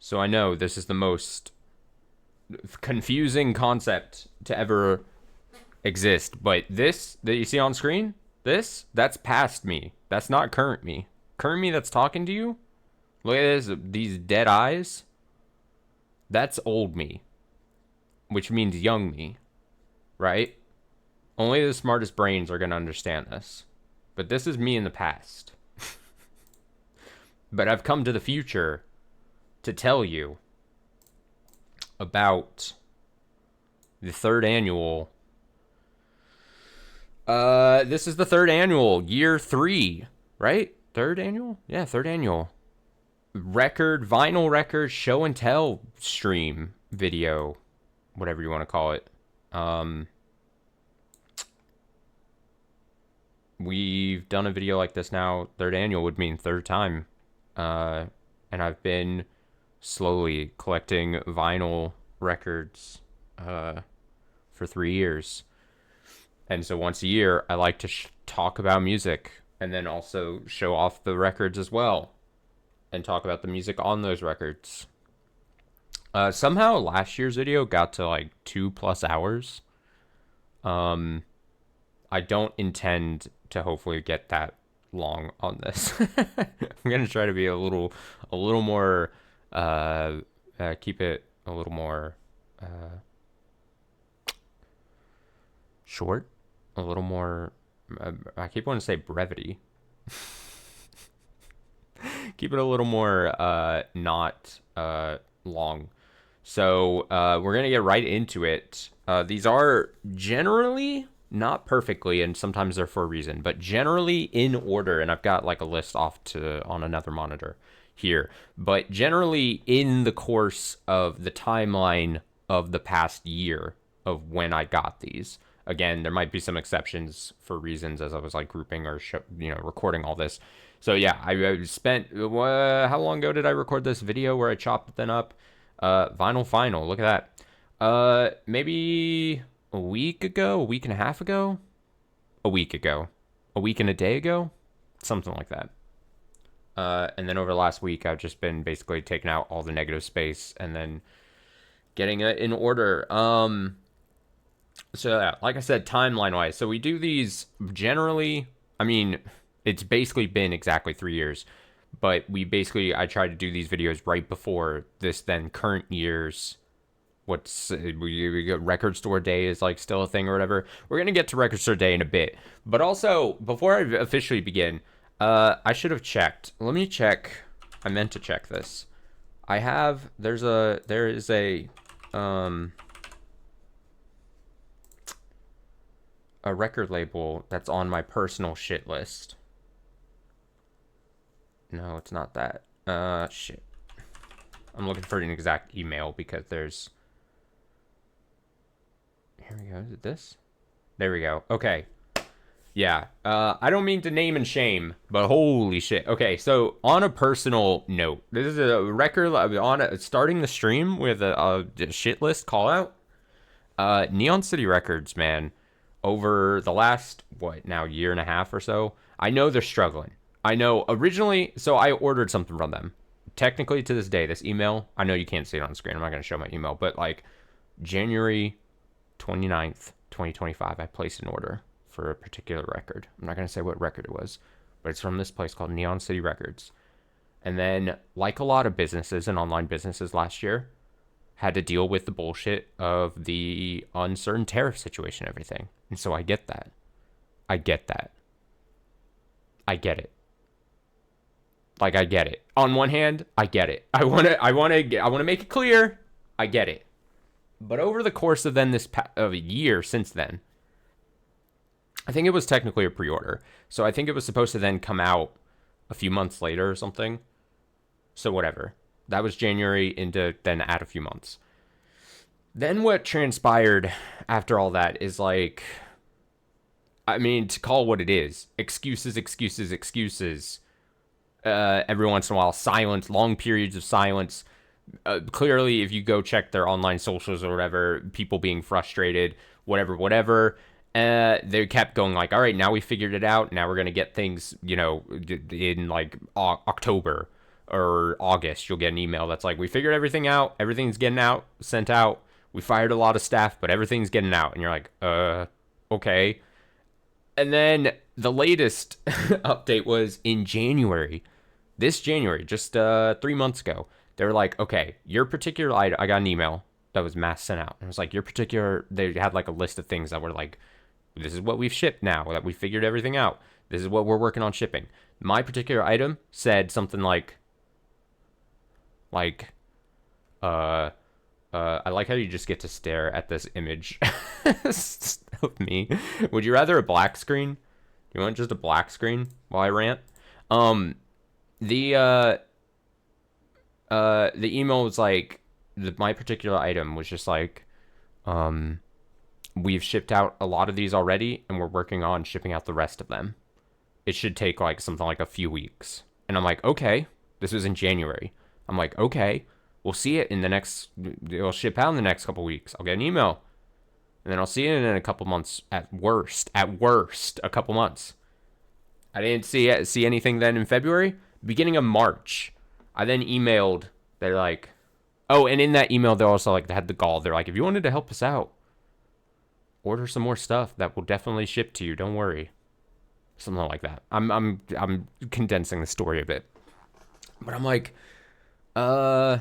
So I know this is the most confusing concept to ever exist, but this that you see on screen, that's past me. That's not current me. Current me that's talking to you, look at this, these dead eyes. That's old me, which means young me, right? Only the smartest brains are going to understand this. But this is me in the past. But I've come to the future to tell you about the third annual. This is the third annual, year 3, right? Third annual? Yeah, third annual. Vinyl record, show and tell stream video, whatever you want to call it. We've done a video like this now. Third annual would mean third time. And I've been slowly collecting vinyl records for 3 years. And so once a year, I like to talk about music and then also show off the records as well and talk about the music on those records. Somehow last year's video got to like 2+ hours. I don't intend to hopefully get that long on this. I'm gonna try to be a little more, keep it a little more short, a little more. I keep wanting to say brevity. Keep it a little more not long. So we're gonna get right into it. These are generally not perfectly, and sometimes they're for a reason, but generally in order. And I've got like a list off to on another monitor here, but generally in the course of the timeline of the past year of when I got these. Again, there might be some exceptions for reasons as I was like grouping or recording all this. So yeah, I spent how long ago did I record this video where I chopped it then up? Vinyl final. Look at that. Maybe a week ago, a week and a half ago, a week ago, a week and a day ago, something like that. And then over the last week, I've just been basically taking out all the negative space and then getting it in order. So yeah, like I said, timeline wise, so we do these generally. I mean, it's basically been exactly 3 years, but I try to do these videos right before this then current year's. We got record store day is like still a thing or whatever. We're gonna get to record store day in a bit, but also before I officially begin, I should have checked. Let me check. I meant to check this. There is a record label that's on my personal shit list. No, it's not that. Shit. I'm looking for an exact email because there's. Here we go. Is it this? There we go. Okay. Yeah. I don't mean to name and shame, but holy shit. Okay, so on a personal note, this is a record starting the stream with a shit list call out. Neon City Records, man. Over the last, year and a half or so, I know they're struggling. I know originally, so I ordered something from them. Technically, to this day, this email, I know you can't see it on screen. I'm not going to show my email, but like January 29th, 2025, I placed an order for a particular record. I'm not going to say what record it was, but it's from this place called Neon City Records. And then, like a lot of businesses and online businesses last year, had to deal with the bullshit of the uncertain tariff situation and everything. And so I get that. I get it. Like, I get it. On one hand, I get it. I want to make it clear. I get it. But over the course of then of a year since then, I think it was technically a pre-order. So I think it was supposed to then come out a few months later or something. So whatever. That was January into then add a few months. Then what transpired after all that is like, I mean, to call what it is, excuses. Every once in a while, silence, long periods of silence. Clearly, if you go check their online socials or whatever, people being frustrated, whatever. They kept going like, all right, now we figured it out. Now we're going to get things, in like October. or August, you'll get an email that's like, we figured everything out, everything's getting out, sent out, we fired a lot of staff, but everything's getting out. And you're like, okay. And then the latest update was in January. This January, just 3 months ago. They were like, okay, your particular item, I got an email that was mass sent out. And it was like, your particular, they had like a list of things that were like, this is what we've shipped now, that we figured everything out. This is what we're working on shipping. My particular item said something like, I like how you just get to stare at this image of me. Would you rather a black screen? Do you want just a black screen while I rant? The email was like, my particular item was just like, we've shipped out a lot of these already, and we're working on shipping out the rest of them. It should take like something like a few weeks. And I'm like, okay, this was in January. I'm like, okay, we'll see it in the next, it'll ship out in the next couple weeks. I'll get an email. And then I'll see it in a couple months at worst, a couple months. I didn't see anything then in February. Beginning of March, I then emailed, they're like, oh, and in that email, they also like, they had the gall. They're like, if you wanted to help us out, order some more stuff that will definitely ship to you. Don't worry. Something like that. I'm condensing the story a bit. But I'm like, then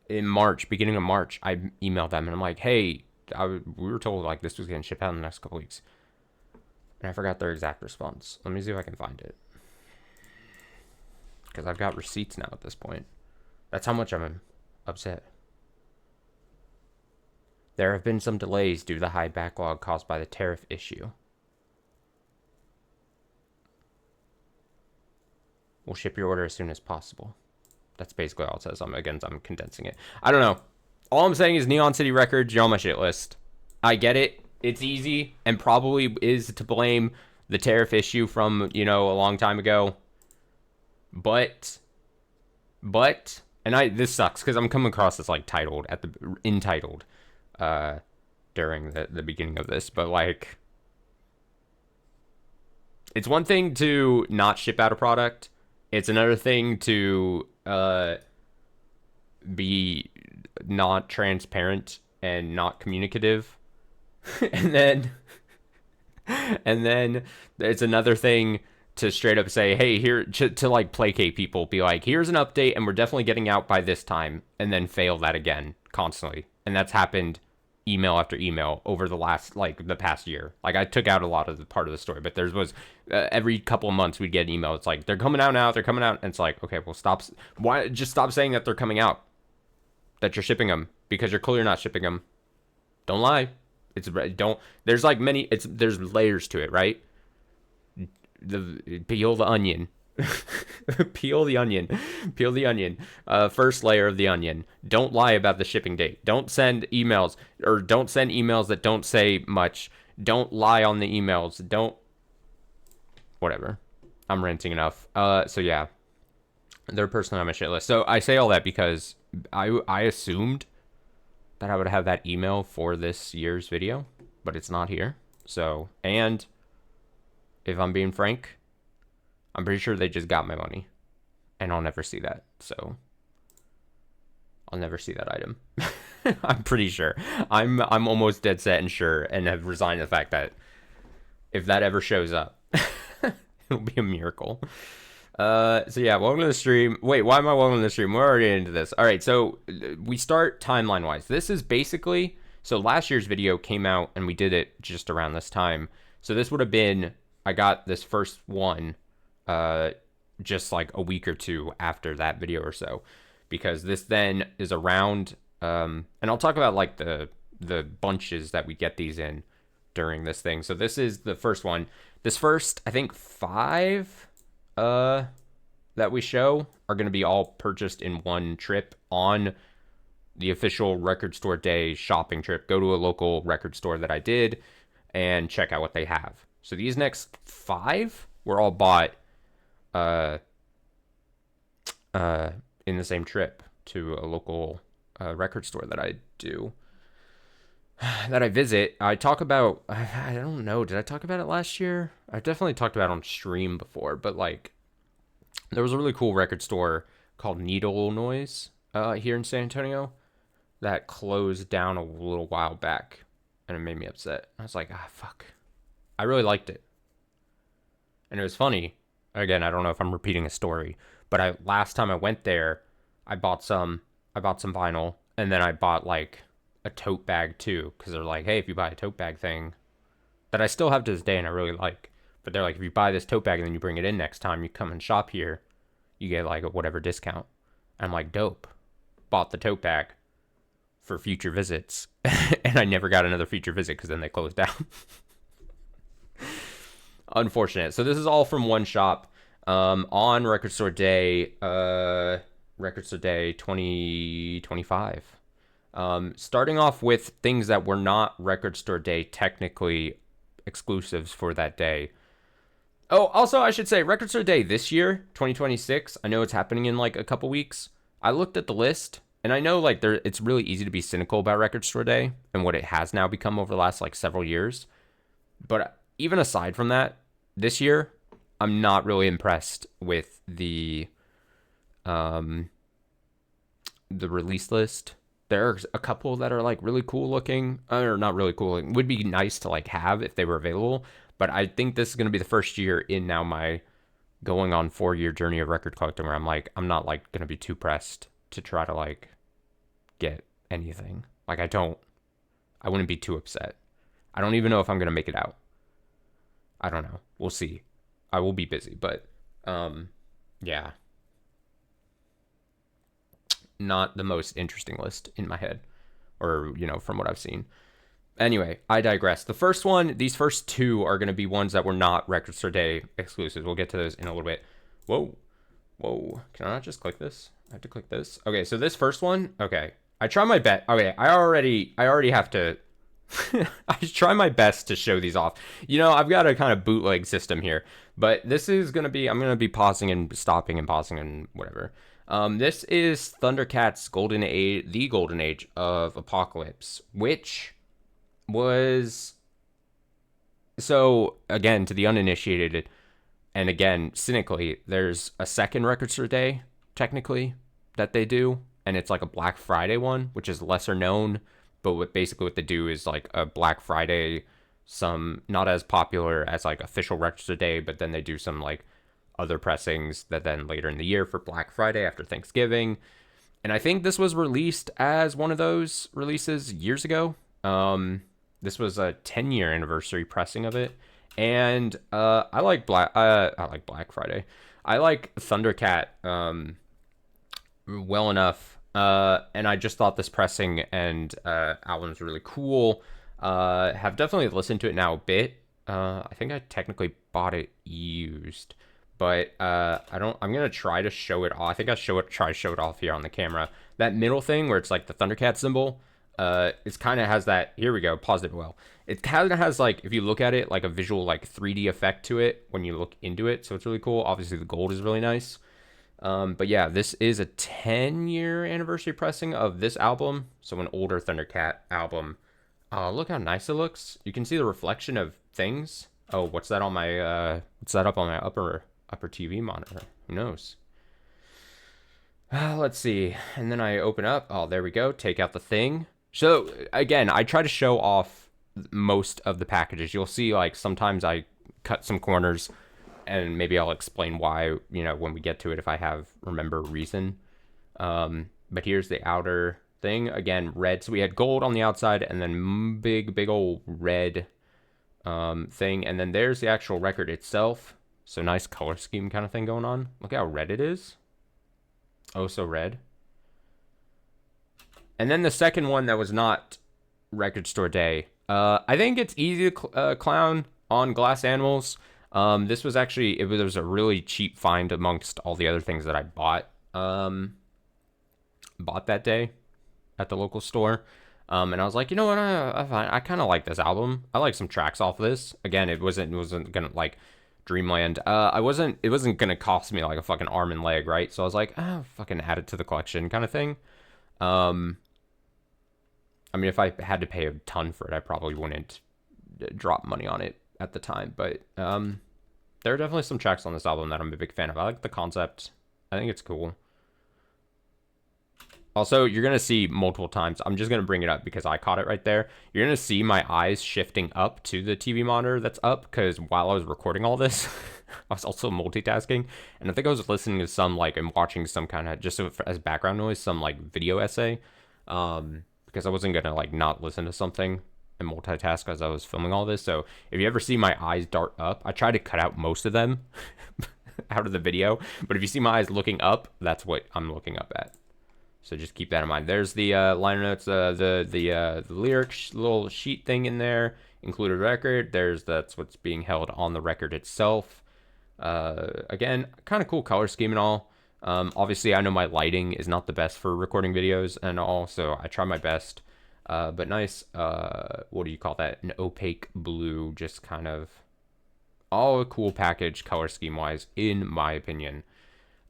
in March, beginning of March, I emailed them and I'm like, hey, we were told like this was getting shipped out in the next couple weeks. And I forgot their exact response. Let me see if I can find it. Because I've got receipts now at this point. That's how much I'm upset. There have been some delays due to the high backlog caused by the tariff issue. We'll ship your order as soon as possible. That's basically all it says. I'm condensing it. I don't know. All I'm saying is Neon City Records, you're on my shit list. I get it. It's easy and probably is to blame the tariff issue from, a long time ago. But, and this sucks because I'm coming across as like entitled during the beginning of this, but like, it's one thing to not ship out a product. It's another thing to be not transparent and not communicative. and then it's another thing to straight up say, hey, here, to like placate people, be like, here's an update and we're definitely getting out by this time, and then fail that again constantly. And that's happened email after email over the past year. Like, I took out a lot of the part of the story, but there was every couple of months we'd get an email. It's like, they're coming out now, and it's like, okay, well, just stop saying that they're coming out, that you're shipping them, because you're clearly not shipping them. Don't lie. There's layers to it, right? Peel the onion. Peel the onion. First layer of the onion. Don't lie about the shipping date. Don't send emails that don't say much. Don't lie on the emails. Whatever. I'm ranting enough. So yeah, they're personally on my shit list. So I say all that because I assumed that I would have that email for this year's video, but it's not here. So, and if I'm being frank, I'm pretty sure they just got my money, and I'll never see that. So I'll never see that item. I'm pretty sure. I'm almost dead set and sure, and have resigned to the fact that if that ever shows up, it'll be a miracle. So yeah, welcome to the stream. Wait, why am I welcome to the stream? We're already into this. All right, so we start timeline-wise. This is basically, so last year's video came out, and we did it just around this time. So this would have been, I got this first one just like a week or two after that video or so, because this then is around, and I'll talk about like the bunches that we get these in during this thing. So this is the first one. This first, I think 5 that we show are going to be all purchased in one trip on the official Record Store Day shopping trip. Go to a local record store that I did and check out what they have. So these next 5 were all bought in the same trip to a local record store that I do. that I visit, I talk about. I don't know. Did I talk about it last year? I definitely talked about it on stream before, but like there was a really cool record store called Needle Noise here in San Antonio that closed down a little while back, and it made me upset. I was like, ah, fuck. I really liked it, and it was funny. Again, I don't know if I'm repeating a story, but last time I went there, I bought some. I bought some vinyl, and then I bought like a tote bag too, because they're like, hey, if you buy a tote bag thing that I still have to this day and I really like, but they're like, if you buy this tote bag and then you bring it in next time you come and shop here, you get like a whatever discount. I'm like, dope. Bought the tote bag for future visits, and I never got another future visit because then they closed down. Unfortunate. So this is all from one shop on Record Store Day, Record Store Day 2025. Starting off with things that were not Record Store Day technically exclusives for that day. Oh, also I should say Record Store Day this year, 2026. I know it's happening in like a couple weeks. I looked at the list, and I know like it's really easy to be cynical about Record Store Day and what it has now become over the last like several years. But even aside from that, this year I'm not really impressed with the release list. There's a couple that are like really cool looking, or not really cool. It would be nice to like have if they were available. But I think this is going to be the first year in now my going on 4-year journey of record collecting where I'm like, I'm not like going to be too pressed to try to like get anything. Like I wouldn't be too upset. I don't even know if I'm going to make it out. I don't know. We'll see. I will be busy, but yeah. Not the most interesting list in my head, or, from what I've seen. Anyway, I digress. These first two are going to be ones that were not Record Store Day exclusives. We'll get to those in a little bit. Whoa. Can I not just click this? I have to click this. Okay, so this first one, okay. I try my best. Okay, I already have to. I try my best to show these off. I've got a kind of bootleg system here, but this is going to be, I'm going to be pausing and stopping and pausing and whatever. This is Thundercats' Golden Age, the Golden Age of Apocalypse, which was, so again, to the uninitiated, and again, cynically, there's a second Record Store Day, technically, that they do, and it's like a Black Friday one, which is lesser known, but what they do is like a Black Friday, some not as popular as like official Record Store Day, but then they do some like other pressings that then later in the year for Black Friday after Thanksgiving. And I think this was released as one of those releases years ago. This was a 10-year anniversary pressing of it. And I like Black Friday. I like Thundercat well enough. And I just thought this pressing and album is really cool. Have definitely listened to it now a bit. I think I technically bought it used. But I'm gonna try to show it off. I think try to show it off here on the camera. That middle thing where it's like the Thundercat symbol, it kind of has that. Here we go. Paused it well. It kind of has like, if you look at it, like a visual like 3D effect to it when you look into it. So it's really cool. Obviously the gold is really nice. But yeah, this is a 10-year anniversary pressing of this album. So an older Thundercat album. Look how nice it looks. You can see the reflection of things. Oh, what's that on my? What's that up on my upper TV monitor? Who knows? Let's see. And then I open up. Oh, there we go. Take out the thing. So again, I try to show off most of the packages. You'll see like sometimes I cut some corners, and maybe I'll explain why, when we get to it, if I remember reason. But here's the outer thing. Again, red. So we had gold on the outside and then big old red thing. And then there's the actual record itself. So nice color scheme kind of thing going on. Look how red it is. Oh, so red. And then the second one that was not Record Store Day. I think it's easy to clown on Glass Animals. This was actually, it was a really cheap find amongst all the other things that I bought that day at the local store. And I was like, you know what, I kind of like this album. I like some tracks off this. Again, it wasn't gonna like Dreamland. It wasn't gonna cost me like a fucking arm and leg, right? So I was like, fucking add it to the collection kind of thing. I mean, if I had to pay a ton for it, I probably wouldn't drop money on it at the time. But there are definitely some tracks on this album that I'm a big fan of. I like the concept. I think it's cool. Also, you're going to see multiple times. I'm just going to bring it up because I caught it right there. You're going to see my eyes shifting up to the TV monitor that's up because while I was recording all this, I was also multitasking. And I think I was listening to some, like, and watching some kind of, just as background noise, some, like, video essay. Because I wasn't going to, like, not listen to something and multitask as I was filming all this. So if you ever see my eyes dart up, I try to cut out most of them out of the video. But if you see my eyes looking up, that's what I'm looking up at. So just keep that in mind. There's the liner notes, the lyrics little sheet thing in there, included record. That's what's being held on the record itself. Again, kind of cool color scheme and all. Obviously, I know my lighting is not the best for recording videos and all, so I try my best. But nice, what do you call that? An opaque blue, just kind of all a cool package color scheme wise, in my opinion.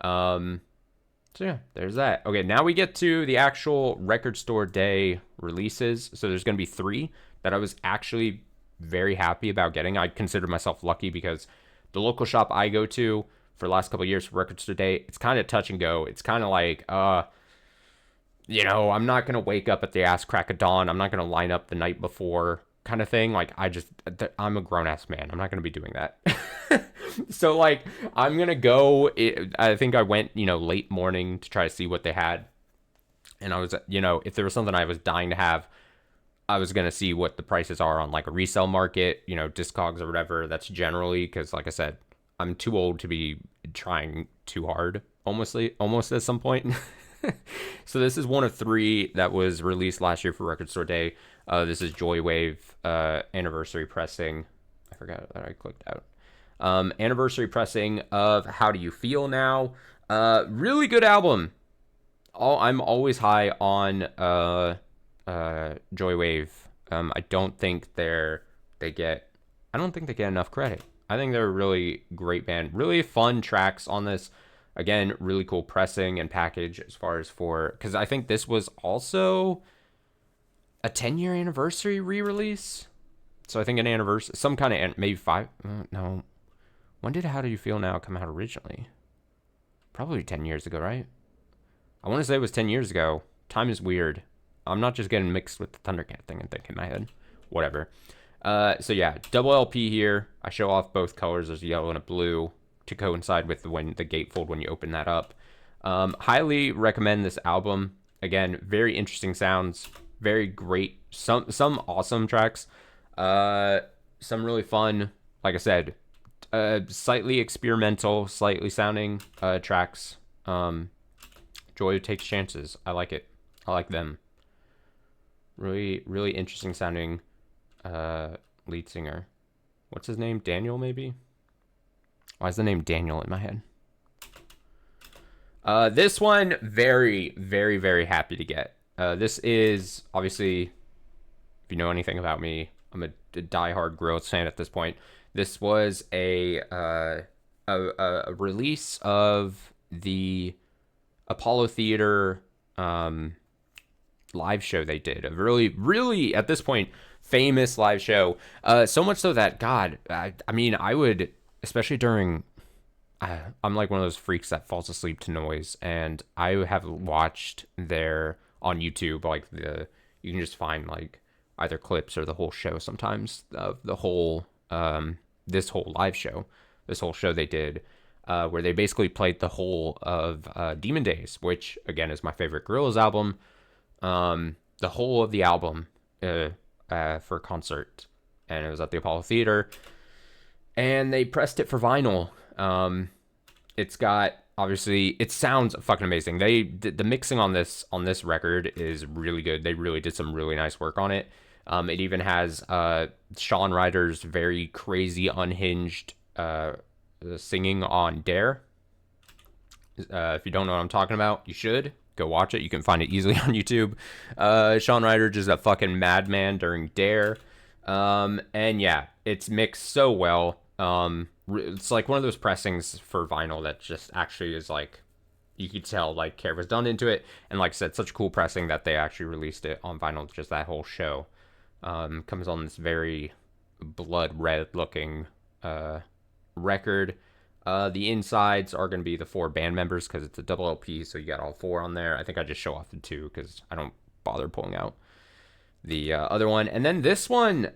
So yeah, there's that. Okay, now we get to the actual record store day releases. So there's going to be 3 that I was actually very happy about getting. I consider myself lucky because the local shop I go to for the last couple of years for record store day, it's kind of touch and go. It's kind of like, you know, I'm not going to wake up at the ass crack of dawn. I'm not going to line up the night before kind of thing. Like, I'm a grown-ass man. I'm not going to be doing that. So, like, I'm going to go, I think I went, you know, late morning to try to see what they had. And I was, you know, if there was something I was dying to have, I was going to see what the prices are on, like, a resale market, you know, Discogs or whatever. That's generally, because, like I said, I'm too old to be trying too hard, almost at some point. So this is one of 3 that was released last year for Record Store Day. This is Joywave anniversary pressing. I forgot that I clicked out. Anniversary pressing of How Do You Feel Now? Really good album. I'm always high on Joywave. I don't think they get enough credit. I think they're a really great band. Really fun tracks on this. Again, really cool pressing and package as far as because I think this was also a 10-year anniversary re-release. So I think an anniversary, some kind of, maybe 5, no. When did How Do You Feel Now come out originally? Probably 10 years ago, right? I want to say it was 10 years ago. Time is weird. I'm not just getting mixed with the Thundercat thing and thinking in my head. Whatever. So yeah, double LP here. I show off both colors. There's a yellow and a blue to coincide with the gatefold when you open that up. Highly recommend this album. Again, very interesting sounds, very great, some awesome tracks, some really fun, like I said, slightly experimental, slightly sounding tracks. Joy takes chances. I like it. I like them. Really, really interesting sounding lead singer. What's his name? Daniel, maybe? Why is the name Daniel in my head? This one, very, very, very happy to get. This is, obviously, if you know anything about me, I'm a diehard Gorillaz fan at this point. This was a release of the Apollo Theater live show they did. A really, really, at this point, famous live show. So much so that, God, I mean, I would... especially during, I'm like one of those freaks that falls asleep to noise, and I have watched their, on YouTube, like you can just find like either clips or the whole show sometimes of the whole, this whole live show, this whole show they did, where they basically played the whole of Demon Days, which again is my favorite Gorillaz album, the whole of the album for concert, and it was at the Apollo Theater. And they pressed it for vinyl. It's got, obviously, it sounds fucking amazing. The mixing on this record is really good. They really did some really nice work on it. It even has Shawn Ryder's very crazy, unhinged singing on Dare. If you don't know what I'm talking about, you should go watch it. You can find it easily on YouTube. Shawn Ryder just a fucking madman during Dare. And yeah, it's mixed so well. It's like one of those pressings for vinyl that just actually is like you could tell like care was done into it, and like I said, such cool pressing that they actually released it on vinyl. Just that whole show comes on this very blood red looking record. The insides are going to be the 4 band members because it's a double LP, so you got all 4 on there. I think I just show off the 2 because I don't bother pulling out the other one. And then this one,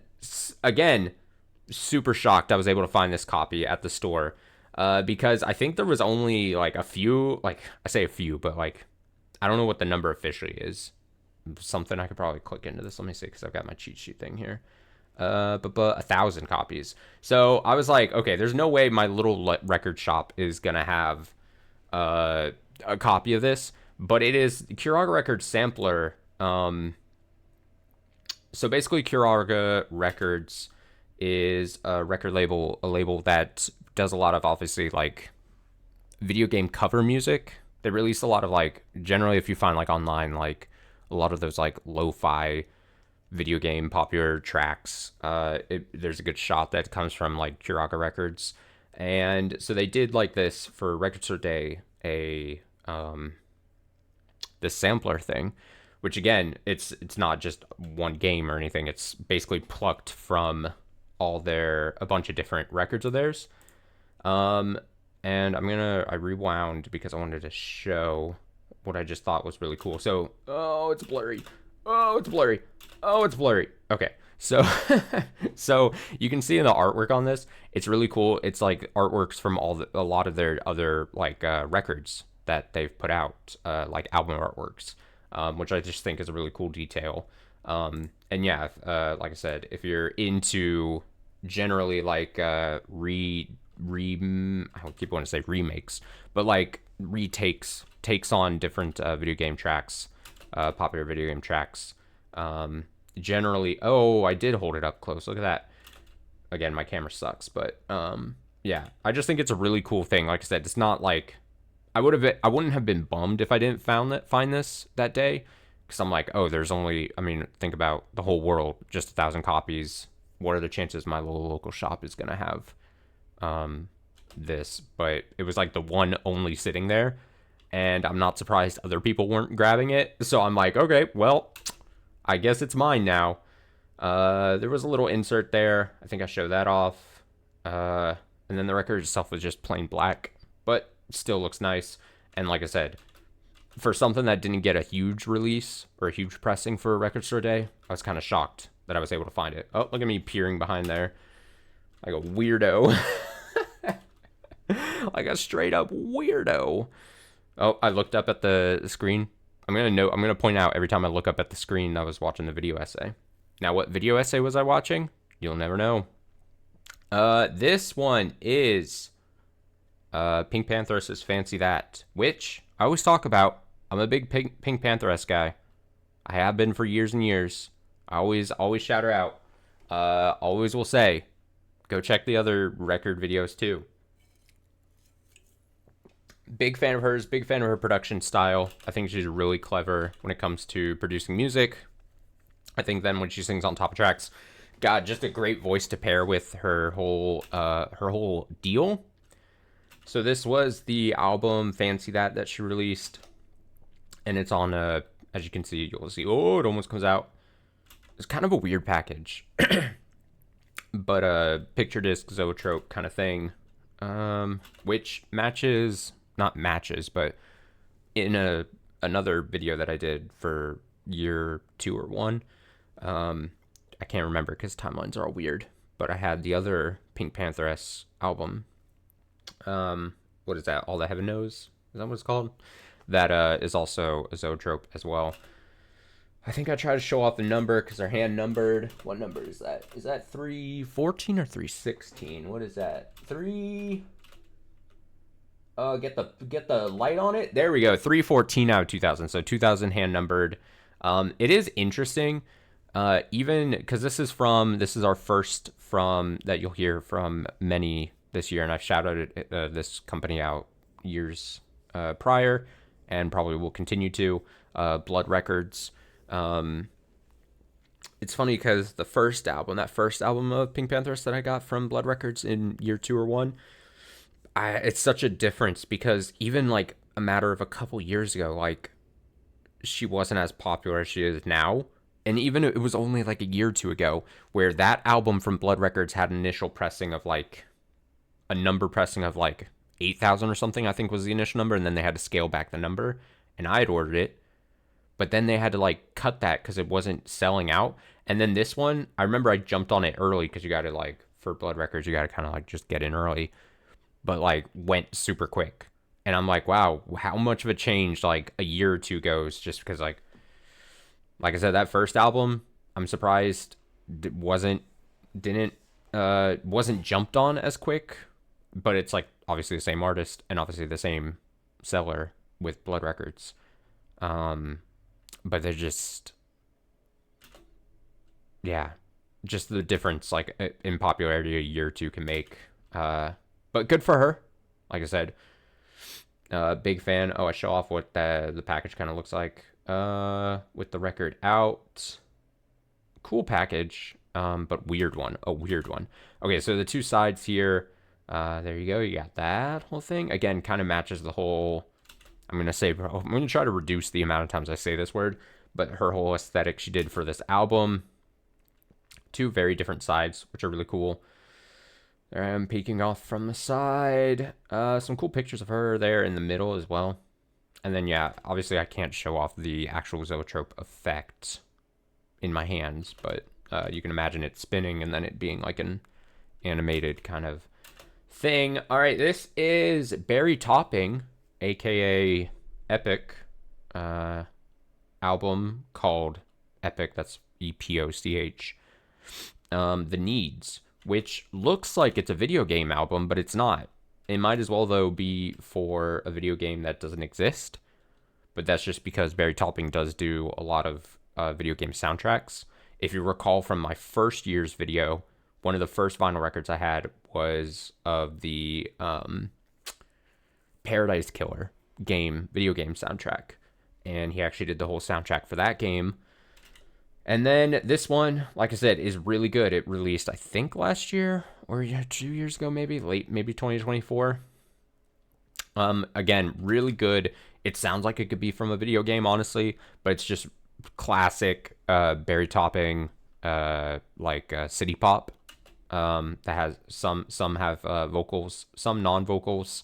again, super shocked I was able to find this copy at the store because I think there was only like a few, like I say a few, but like I don't know what the number officially is. Something I could probably click into this. Let me see because I've got my cheat sheet thing here. But 1,000 copies. So I was like, okay, there's no way my little record shop is gonna have a copy of this, but it is Curaga Records sampler. So basically, Curaga Records is a record label, a label that does a lot of obviously like video game cover music. They release a lot of like generally if you find like online like a lot of those like lo-fi video game popular tracks. There's a good shot that comes from like Curaga Records, and so they did like this for Record Store Day, this sampler thing, which again, it's not just one game or anything. It's basically plucked from a bunch of different records of theirs. And I rewound because I wanted to show what I just thought was really cool. So, oh, it's blurry. Oh, it's blurry. Oh, it's blurry. Okay. So, so you can see in the artwork on this, it's really cool. It's like artworks from a lot of their other like records that they've put out, like album artworks, which I just think is a really cool detail. And yeah, like I said, if you're into generally like I keep wanting to say remakes, but like takes on different video game tracks, popular video game tracks. Generally, oh, I did hold it up close. Look at that. Again, my camera sucks, but yeah, I just think it's a really cool thing. Like I said, it's not like I wouldn't have been bummed if I didn't find this that day, because I'm like, oh, there's only, I mean, think about the whole world, just 1,000 copies. What are the chances my little local shop is gonna have this? But it was like the one only sitting there, and I'm not surprised other people weren't grabbing it. So I'm like, okay, well, I guess it's mine now. There was a little insert there. I think I showed that off. And then the record itself was just plain black, but still looks nice. And like I said, for something that didn't get a huge release or a huge pressing for a Record Store Day, I was kind of shocked that I was able to find it. Oh, look at me peering behind there like a weirdo. Like a straight up weirdo. Oh, I looked up at the screen. I'm gonna point out every time I look up at the screen I was watching the video essay. Now, what video essay was I watching? You'll never know. This one is Pink Pantheress' Fancy That, which I always talk about. I'm a big Pink Pantheress guy. I have been for years and years. I always shout her out. Always will say, go check the other record videos too. Big fan of hers, big fan of her production style. I think she's really clever when it comes to producing music. I think then when she sings on top of tracks, God, just a great voice to pair with her whole deal. So this was the album Fancy That she released, and it's on as you can see, you'll see, oh, it almost comes out. It's kind of a weird package, but a picture disc zoetrope kind of thing, which not matches, but in another video that I did for year 2 or 1, I can't remember because timelines are all weird, but I had the other Pink Pantheress album. What is that? All That Heaven Knows? Is that what it's called? That is also a zoetrope as well. I think I try to show off the number because they're hand numbered. What number is that? Is that 314 or 316? What is that? Get the light on it. There we go. 314 out of 2000. So 2000 hand numbered. It is interesting. Even because this is our first from that you'll hear from many this year, and I've shouted this company out years prior, and probably will continue to. Blood Records. It's funny because that first album of Pink Pantheress that I got from Blood Records in year 2 or 1, it's such a difference because even like a matter of a couple years ago, like she wasn't as popular as she is now. And even it was only like a year or two ago where that album from Blood Records had an initial pressing of like a number pressing of like 8,000 or something, I think was the initial number. And then they had to scale back the number. And I had ordered it. But then they had to like cut that because it wasn't selling out. And then this one, I remember I jumped on it early because you got to like, for Blood Records, you got to kind of like just get in early. But like went super quick. And I'm like, wow, how much of a change like a year or two goes just because like I said, that first album, I'm surprised wasn't jumped on as quick, but it's like obviously the same artist and obviously the same seller with Blood Records. But they're just, yeah, just the difference like in popularity a year or two can make. But good for her. Like I said, big fan. Oh, I show off what the package kind of looks like. With the record out. Cool package, but weird one. A weird one. Okay, so the two sides here. There you go. You got that whole thing. Again, kind of matches the whole. I'm gonna try to reduce the amount of times I say this word, but her whole aesthetic she did for this album. Two very different sides, which are really cool. There I am peeking off from the side. Some cool pictures of her there in the middle as well. And then, yeah, obviously I can't show off the actual zoetrope effect in my hands, but you can imagine it spinning and then it being like an animated kind of thing. All right, this is Berry Topping, aka Epic, album called Epic. That's EPOCH. The Needs, which looks like it's a video game album, but it's not. It might as well, though, be for a video game that doesn't exist. But that's just because Berry Topping does do a lot of video game soundtracks. If you recall from my first year's video, one of the first vinyl records I had was of the Paradise Killer video game soundtrack. And he actually did the whole soundtrack for that game. And then this one, like I said, is really good. It released, I think, last year or 2 years ago, maybe 2024. Again, really good. It sounds like it could be from a video game, honestly, but it's just classic Berry Topping, city pop. That has some have vocals, some non-vocals,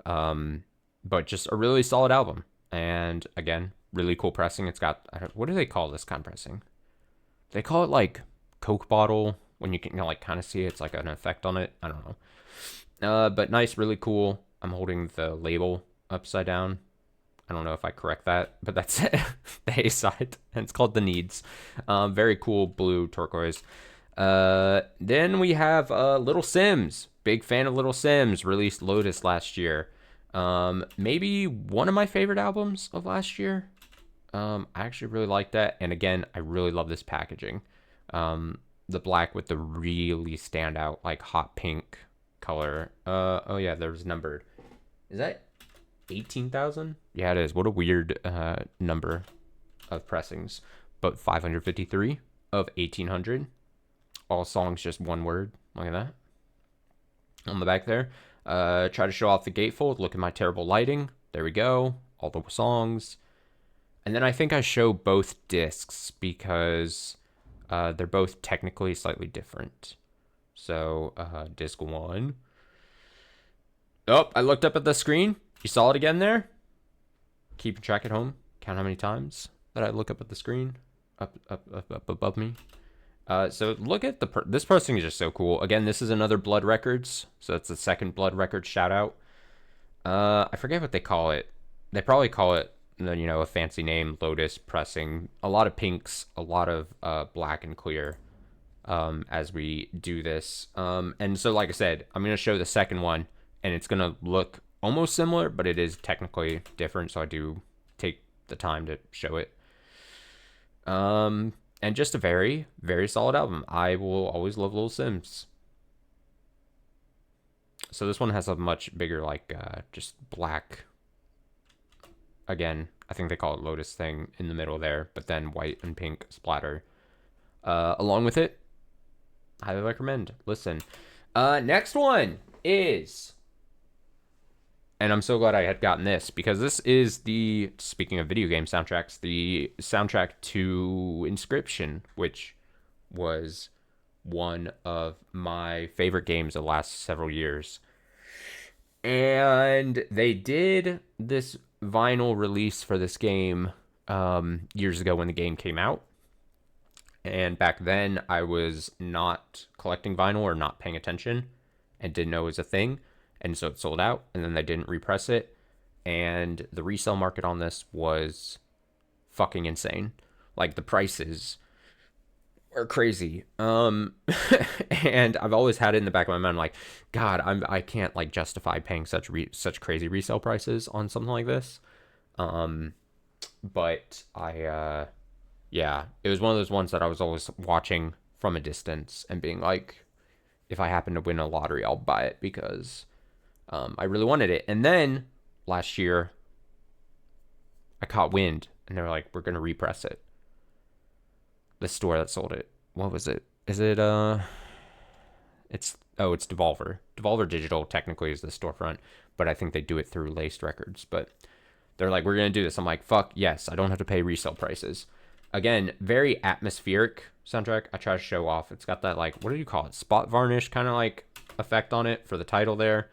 but just a really solid album. And again, really cool pressing. It's got, what do they call this kind of pressing? They call it like Coke bottle when you can like kind of see it's like an effect on it. I don't know. But nice, really cool. I'm holding the label upside down. I don't know if I correct that, but that's it. The A side, and it's called The Needs. Very cool blue turquoise. Then we have Little Sims. Big fan of Little Sims. Released Lotus last year. Maybe one of my favorite albums of last year. I actually really like that. And again, I really love this packaging. The black with the really standout, like hot pink color. Oh yeah, there's numbered. Is that 18,000? Yeah, it is. What a weird number of pressings. But 553 of 1,800. All songs just one word. Look at that. On the back there. Try to show off the gatefold. Look at my terrible lighting. There we go. All the songs. And then I think I show both discs because they're both technically slightly different. So, disc 1. Oh, I looked up at the screen. You saw it again there? Keeping track at home. Count how many times that I look up at the screen. Up above me. So look at this pressing is just so cool. Again, this is another Blood Records. So that's the second Blood Records shout out. I forget what they call it. They probably call it, a fancy name, Lotus pressing. A lot of pinks, a lot of black and clear as we do this. And so, like I said, I'm going to show the second one, and it's going to look almost similar, but it is technically different, so I do take the time to show it. And just a very, very solid album. I will always love Little Sims. So this one has a much bigger, just black. Again, I think they call it Lotus thing in the middle there, but then white and pink splatter. Along with it, highly recommend. Listen. Next one is And I'm so glad I had gotten this, because this is the, speaking of video game soundtracks, the soundtrack to Inscription, which was one of my favorite games of the last several years. And they did this vinyl release for this game years ago when the game came out. And back then, I was not collecting vinyl or not paying attention and didn't know it was a thing. And so it sold out, and then they didn't repress it. And the resale market on this was fucking insane. Like, the prices are crazy. And I've always had it in the back of my mind, like, God, I can't like justify paying such crazy resale prices on something like this. But yeah, it was one of those ones that I was always watching from a distance and being like, if I happen to win a lottery, I'll buy it, because I really wanted it. And then last year, I caught wind, and they were like, we're gonna repress it. The store that sold it, what was it? Is it it's Devolver. Devolver Digital technically is the storefront, but I think they do it through Laced Records. But they're like, we're gonna do this. I'm like, fuck yes, I don't have to pay resale prices. Again, very atmospheric soundtrack. I try to show off. It's got that, like, what do you call it? Spot varnish kind of like effect on it for the title there.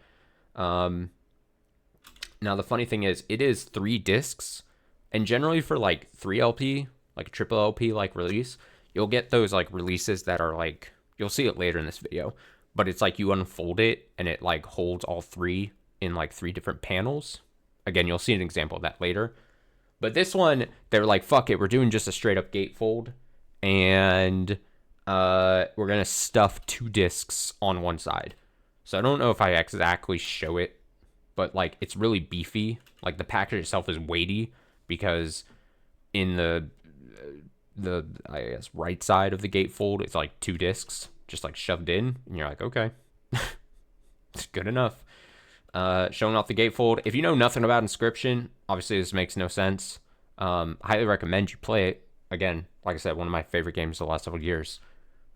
Now the funny thing is, it is 3 discs, and generally for like 3 LP, like a triple LP like release, you'll get those like releases that are like, you'll see it later in this video, but it's like you unfold it and it like holds all 3 in like 3 different panels. Again, you'll see an example of that later. But this one, they're like, fuck it, we're doing just a straight up gatefold, and we're gonna stuff 2 discs on one side. So I don't know if I exactly show it, but like, it's really beefy. Like, the package itself is weighty, because in the I guess right side of the gatefold, it's like 2 discs just like shoved in, and you're like, okay, it's good enough. Showing off the gatefold. If you know nothing about Inscription, obviously this makes no sense. Highly recommend you play it. Again, like I said, one of my favorite games of the last several years.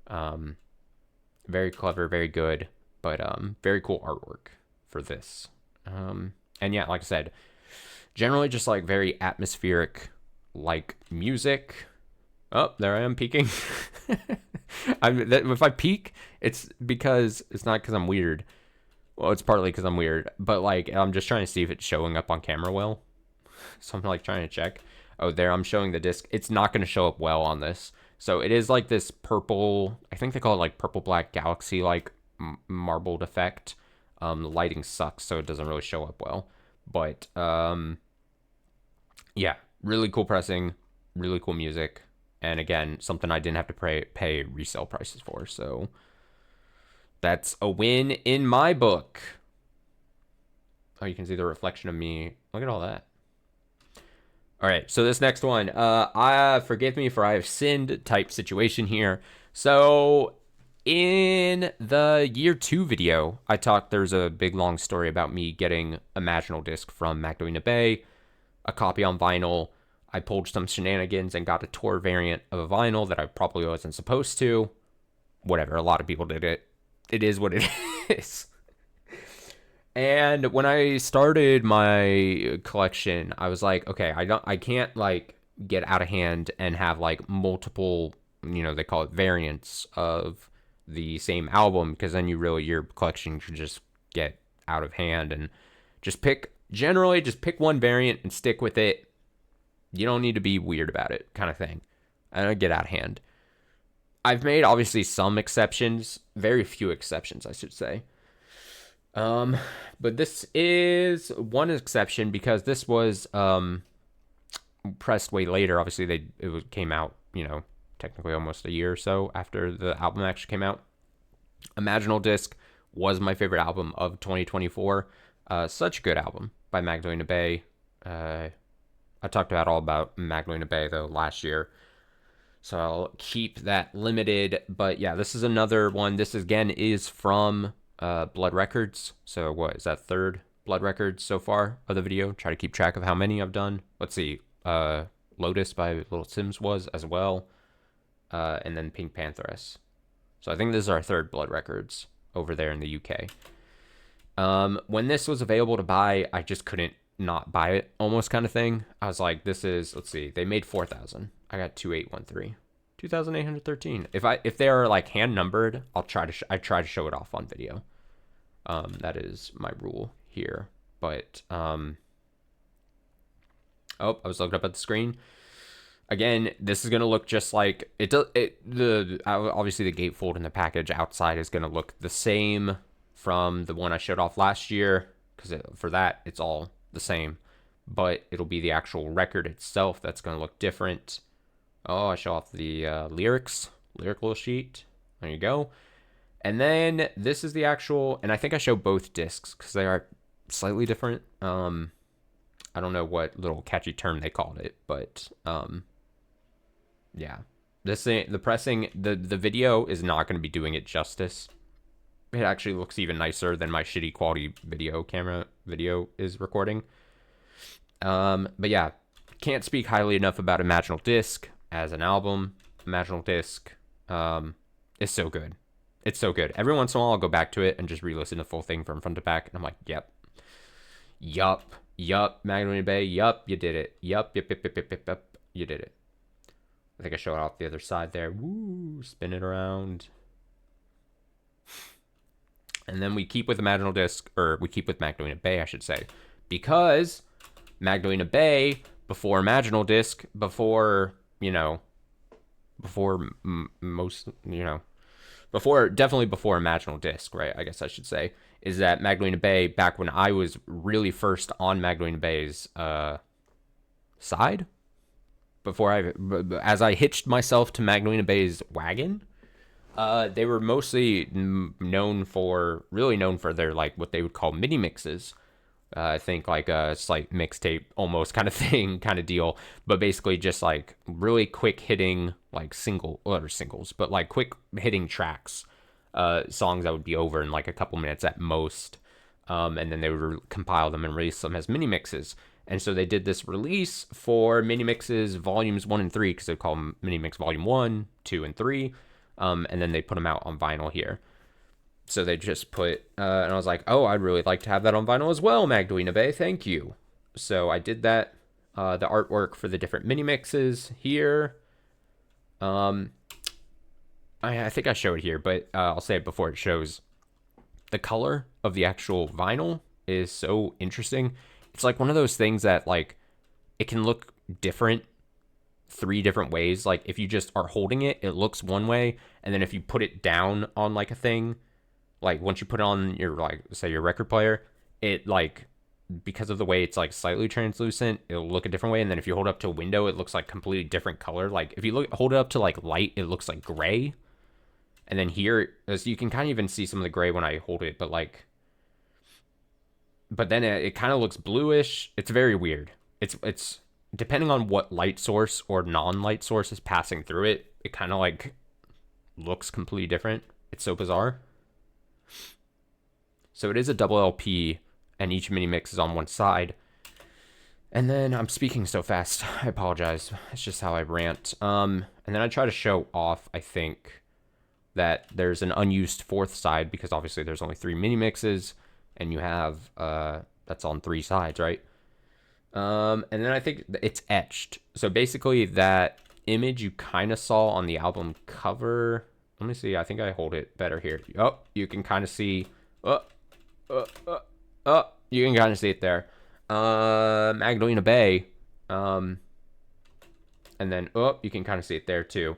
Very clever, very good, but very cool artwork for this. And yeah, like I said, generally just like very atmospheric, like music. Oh, there I am peeking. If I peek, it's because it's not because I'm weird. Well, it's partly because I'm weird, but like, I'm just trying to see if it's showing up on camera well. So I'm like trying to check. Oh, there, I'm showing the disc. It's not going to show up well on this. So it is like this purple, I think they call it like purple black galaxy, like marbled effect. The lighting sucks, so it doesn't really show up well. But yeah, really cool pressing, really cool music. And again, something I didn't have to pay resale prices for. So that's a win in my book. Oh, you can see the reflection of me. Look at all that. All right, so this next one, forgive me for I have sinned type situation here. So in the year 2 video, there's a big long story about me getting a Imaginal disc from Magdalena Bay, a copy on vinyl. I pulled some shenanigans and got a tour variant of a vinyl that I probably wasn't supposed to. Whatever, a lot of people did it. It is what it is. And when I started my collection, I was like, okay, I can't like get out of hand and have like multiple, they call it variants of the same album, because then your collection should just get out of hand. And just pick one variant and stick with it. You don't need to be weird about it, kind of thing. I don't get out of hand. I've made obviously some exceptions, very few exceptions, I should say. But this is one exception, because this was pressed way later. Obviously, it came out, technically almost a year or so after the album actually came out. Imaginal Disc was my favorite album of 2024. Such a good album by Magdalena Bay. I talked all about Magdalena Bay, though, last year, so I'll keep that limited. But yeah, this is another one. This, again, is from Blood Records. So what is that, 3rd Blood Records so far of the video? Try to keep track of how many I've done. Let's see. Lotus by Little Sims was as well. And then Pink Pantheress. So I think this is our 3rd Blood Records over there in the UK. When this was available to buy, I just couldn't not buy it, almost kind of thing. I was like, this is, let's see, they made 4,000. I got 2813. 2,813. If they are like hand numbered, I try to show it off on video. That is my rule here. But oh, I was looking up at the screen. Again, this is gonna look just like it does. Obviously the gatefold in the package outside is gonna look the same from the one I showed off last year, because for that it's all the same, but it'll be the actual record itself that's gonna look different. Oh, I show off the lyrical sheet. There you go. And then this is the actual, and I think I show both discs because they are slightly different. I don't know what little catchy term they called it, but yeah. This thing, the pressing, the video is not going to be doing it justice. It actually looks even nicer than my shitty quality video is recording. But yeah, can't speak highly enough about Imaginal Disc as an album. Imaginal Disc is so good. It's so good. Every once in a while I'll go back to it and just re-listen to the full thing from front to back, and I'm like, yup, Magdalena Bay, yup, you did it. Yup, you did it. I think I show it off the other side there. Woo, spin it around. And then we keep with Imaginal Disc, or we keep with Magdalena Bay, I should say. Because Magdalena Bay, before Imaginal Disc, before definitely before Imaginal Disc, right? I guess I should say, is that Magdalena Bay, back when I was really first on Magdalena Bay's side, as I hitched myself to Magdalena Bay's wagon, they were mostly known for their, like, what they would call mini mixes. I think like a slight mixtape almost kind of thing, kind of deal, but basically just like really quick hitting, like singles, but like quick hitting tracks, songs that would be over in like a couple minutes at most. And then they would compile them and release them as mini mixes. And so they did this release for mini mixes volumes 1 and 3, because they call them mini mix volume 1, 2, and 3. And then they put them out on vinyl here. So they just put, and I was like, oh, I'd really like to have that on vinyl as well, Magdalena Bay, thank you. So I did that. The artwork for the different mini mixes here. I think I show it here, but I'll say it before it shows. The color of the actual vinyl is so interesting. It's like one of those things that, like, it can look different 3 different ways. Like, if you just are holding it, it looks one way, and then if you put it down on like a thing, like once you put it on your, like, say your record player, it, like, because of the way it's like slightly translucent, it'll look a different way. And then if you hold it up to a window, it looks like completely different color. Like if you hold it up to like light, it looks like gray. And then here, as you can kind of even see some of the gray when I hold it, but then it kind of looks bluish. It's very weird. It's depending on what light source or non-light source is passing through it, it kind of like looks completely different. It's so bizarre. So it is a double LP, and each mini mix is on one side. And then I'm speaking so fast, I apologize. It's just how I rant. And then I try to show off, I think, that there's an unused 4th side, because obviously there's only 3 mini mixes, and you have that's on 3 sides, right? And then I think it's etched. So basically that image you kind of saw on the album cover. Let me see. I think I hold it better here. Oh, you can kind of see. You can kind of see it there. Magdalena Bay. And then, you can kind of see it there too.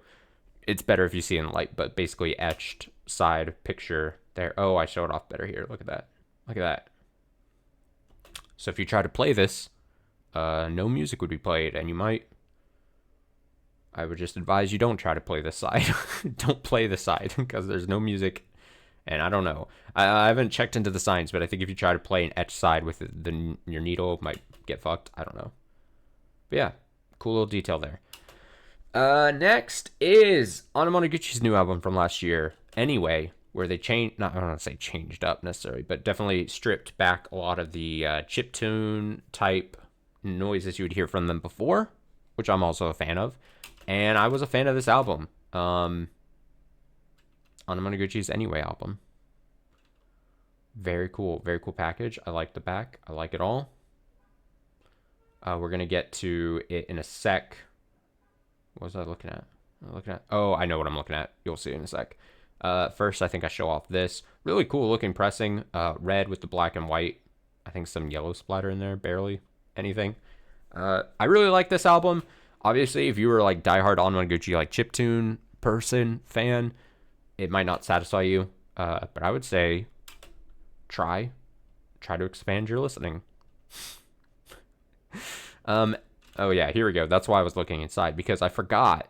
It's better if you see in light, but basically etched side picture there. Oh, I show it off better here. Look at that. Look at that. So if you try to play this, no music would be played, and I would just advise you don't try to play this side. Don't play the side, because there's no music. And I don't know. I haven't checked into the science, but I think if you try to play an etch side with your needle, it might get fucked. I don't know. But yeah, cool little detail there. Next is Anamanaguchi's new album from last year, Anyway, where they I don't want to say changed up necessarily, but definitely stripped back a lot of the chiptune type noises you would hear from them before, which I'm also a fan of. And I was a fan of this album. Anamanaguchi's Anyway album. Very cool. Very cool package. I like the back. I like it all. We're going to get to it in a sec. What was I looking at? Oh, I know what I'm looking at. You'll see in a sec. First, I think I show off this. Really cool looking pressing. Red with the black and white. I think some yellow splatter in there. Barely anything. I really like this album. Obviously, if you were like diehard Anwamaguchi like chiptune person, fan, it might not satisfy you. But I would say try to expand your listening. Oh yeah, here we go. That's why I was looking inside, because I forgot,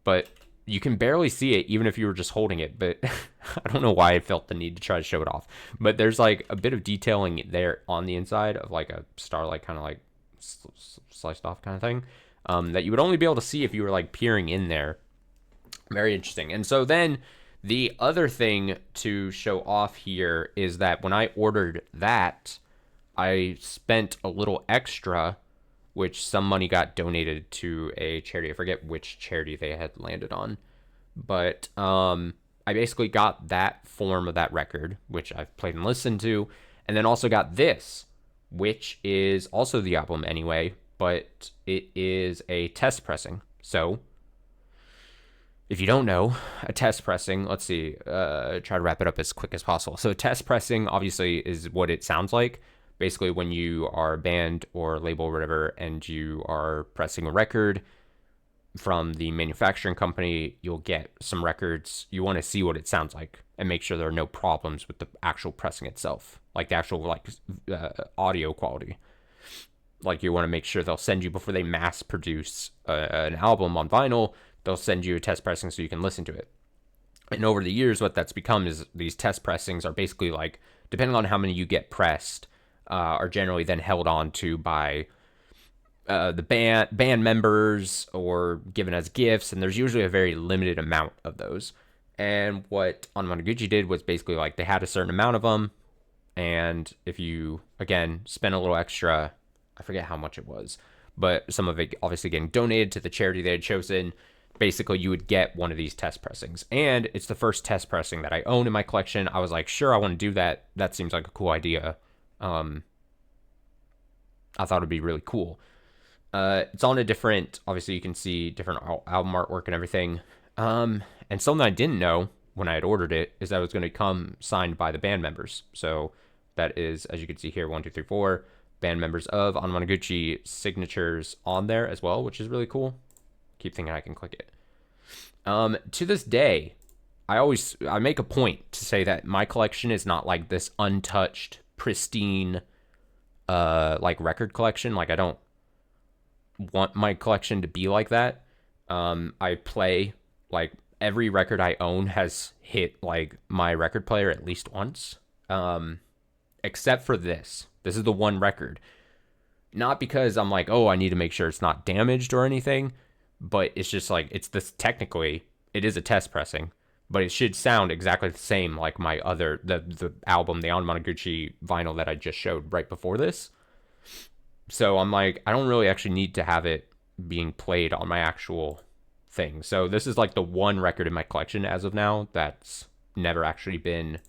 but you can barely see it even if you were just holding it. But I don't know why I felt the need to try to show it off. But there's like a bit of detailing there on the inside of like a starlight kind of like sliced off kind of thing, that you would only be able to see if you were like peering in there. Very interesting. And so then the other thing to show off here is that when I ordered that, I spent a little extra, which some money got donated to a charity. I forget which charity they had landed on. But I basically got that form of that record, which I've played and listened to, and then also got this, which is also the album anyway, but it is a test pressing. So if you don't know, a test pressing, let's see, try to wrap it up as quick as possible. So test pressing obviously is what it sounds like. Basically, when you are a band or label or whatever, and you are pressing a record from the manufacturing company, you'll get some records. You want to see what it sounds like and make sure there are no problems with the actual pressing itself, like the actual like audio quality. Like you want to make sure they'll send you, before they mass produce an album on vinyl, they'll send you a test pressing so you can listen to it. And over the years, what that's become is these test pressings are basically like, depending on how many you get pressed, are generally then held on to by the band members or given as gifts, and there's usually a very limited amount of those. And what Anwamaguchi did was basically like they had a certain amount of them, and if you again spend a little extra, I forget how much it was, but some of it obviously getting donated to the charity they had chosen, basically you would get one of these test pressings. And it's the first test pressing that I own in my collection. I was like, sure, I want to do that. That seems like a cool idea. I thought it'd be really cool. It's on a different, obviously you can see different album artwork and everything. And something I didn't know when I had ordered it is that it was going to come signed by the band members. So that is, as you can see here, 1, 2, 3, 4 band members of Anwamaguchi signatures on there as well, which is really cool. Keep thinking I can click it. To this day, I make a point to say that my collection is not like this untouched, pristine, like record collection. Like I don't want my collection to be like that. I play like every record I own has hit like my record player at least once. Except for this. This is the one record. Not because I'm like, oh, I need to make sure it's not damaged or anything, but it's just like, it's this, technically it is a test pressing, but it should sound exactly the same like my other, the album, the Anwamaguchi vinyl that I just showed right before this. So I'm like, I don't really actually need to have it being played on my actual thing. So this is like the one record in my collection as of now that's never actually been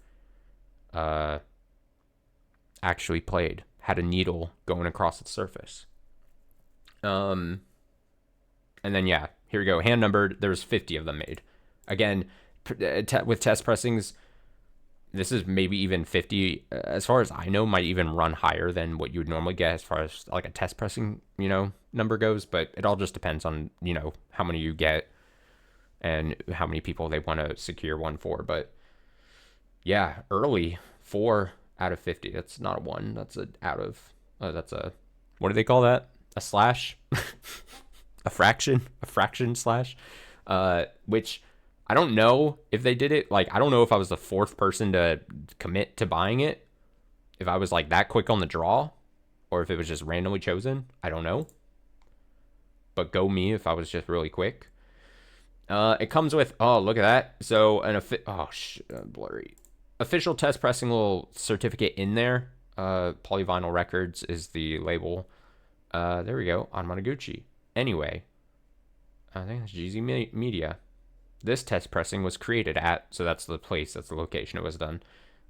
actually played. Had a needle going across its surface. And then yeah, here we go. Hand numbered. There's 50 of them made. Again, with test pressings, this is maybe even 50, as far as I know, might even run higher than what you would normally get as far as like a test pressing, number goes. But it all just depends on, how many you get and how many people they want to secure one for. But yeah, early 4 out of 50. That's not a 1. That's a out of, that's a, what do they call that? A slash? A fraction slash, which I don't know if they did it. Like, I don't know if I was the 4th person to commit to buying it, if I was like that quick on the draw, or if it was just randomly chosen. I don't know. But go me if I was just really quick. It comes with, oh, look at that. So blurry. Official test pressing little certificate in there. Polyvinyl Records is the label. There we go. Anwamaguchi. Anyway, I think it's GZ Media. This test pressing was created at, so that's the place, that's the location it was done.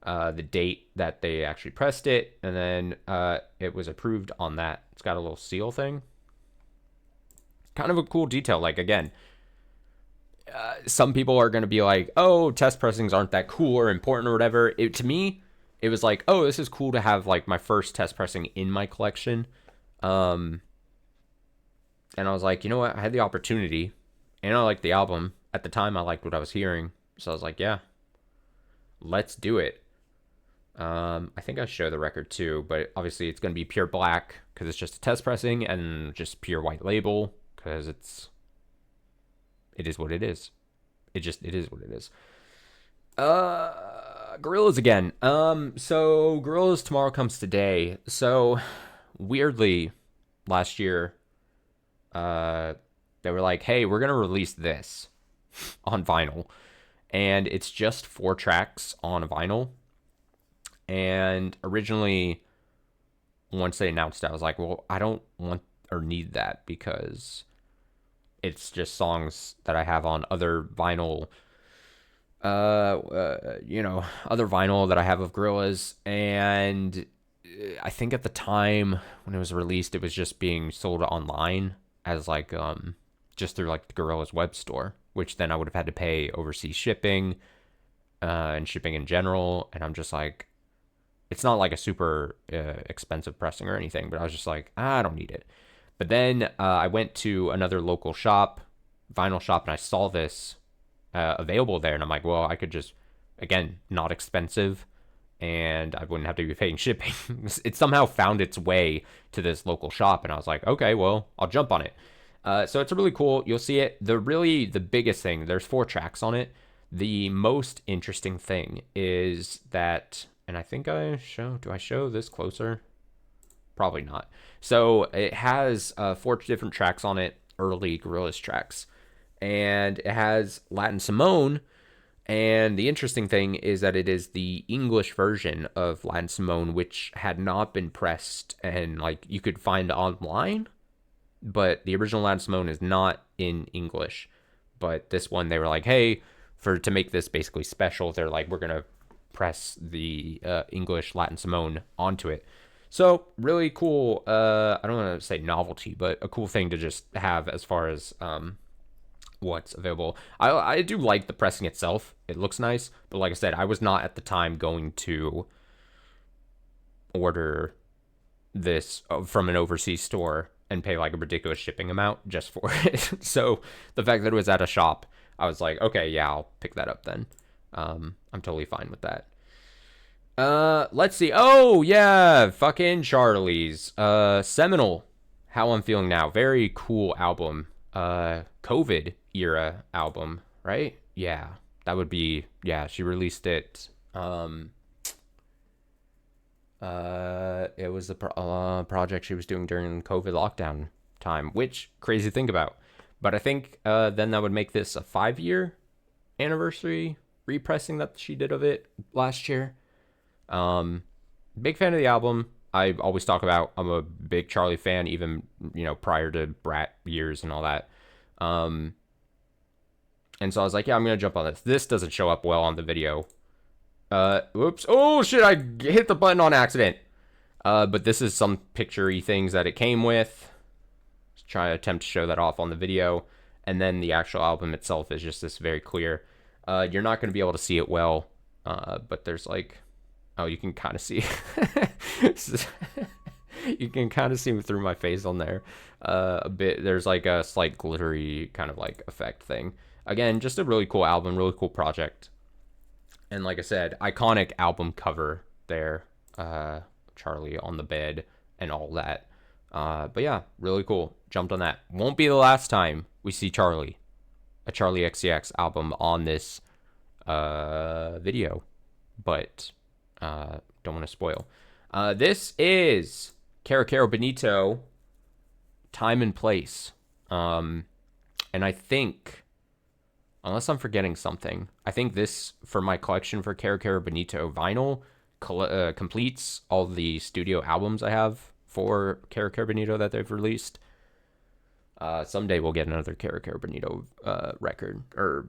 the date that they actually pressed it, and then it was approved on that. It's got a little seal thing. Kind of a cool detail. Like, again, some people are going to be like, oh, test pressings aren't that cool or important or whatever. To me, it was like, oh, this is cool to have like my first test pressing in my collection. And I was like, you know what? I had the opportunity, and I liked the album. At the time, I liked what I was hearing. So I was like, yeah, let's do it. I think I show the record too, but obviously it's going to be pure black because it's just a test pressing, and just pure white label because it is what it is. It is what it is. Gorillas again. So Gorillas Tomorrow Comes Today. So weirdly, last year, they were like, hey, we're gonna release this on vinyl, and it's just 4 tracks on a vinyl. And originally, once they announced it, I was like, well, I don't want or need that because it's just songs that I have on other vinyl, other vinyl that I have of Gorillaz. And I think at the time when it was released, it was just being sold online as like, just through like the Gorillaz web store, which then I would have had to pay overseas shipping, and shipping in general. And I'm just like, it's not like a super expensive pressing or anything, but I was just like, I don't need it. But then I went to another local shop, vinyl shop, and I saw this available there. And I'm like, well, I could just, again, not expensive, and I wouldn't have to be paying shipping. It somehow found its way to this local shop, and I was like, okay, well, I'll jump on it. So it's really cool. You'll see it. The biggest thing, there's 4 tracks on it. The most interesting thing is that, and I think do I show this closer? Probably not. So it has 4 different tracks on it, early Gorillaz tracks. And it has Latin Simone. And the interesting thing is that it is the English version of Latin Simone, which had not been pressed and like you could find online. But the original Latin Simone is not in English. But this one, they were like, hey, to make this basically special, they're like, we're going to press the English Latin Simone onto it. So really cool. I don't want to say novelty, but a cool thing to just have as far as what's available. I do like the pressing itself. It looks nice, but like I said, I was not at the time going to order this from an overseas store and pay like a ridiculous shipping amount just for it. So the fact that it was at a shop, I was like, okay, yeah, I'll pick that up then. I'm totally fine with that. Let's see. Oh, yeah, fucking Charlie's. Seminal, How I'm Feeling Now. Very cool album. COVID era album, right? Yeah, that would be, yeah, she released it. It was the project she was doing during COVID lockdown time, which crazy to think about. But I think then that would make this a 5-year anniversary repressing that she did of it last year. Big fan of the album. I always talk about I'm a big Charlie fan, even prior to Brat years and all that. And so I was like, yeah, I'm gonna jump on this. This doesn't show up well on the video. Whoops. Oh shit! I hit the button on accident. But this is some picture-y things that it came with. Let's try to attempt to show that off on the video. And then the actual album itself is just this very clear. You're not going to be able to see it well, but there's like, oh, you can kind of see. You can kind of see through my face on there a bit. There's like a slight glittery kind of like effect thing. Again, just a really cool album, really cool project. And like I said, iconic album cover there. Charlie on the bed and all that. But yeah, really cool. Jumped on that. Won't be the last time we see Charlie, a Charlie XCX album on this video, but don't want to spoil. This is Caro Caro Bonito, Time and Place. And I think, unless I'm forgetting something, I think this, for my collection for Caro Caro Bonito vinyl, completes all the studio albums I have for Caro Caro Bonito that they've released. Someday we'll get another Caro Caro Bonito record or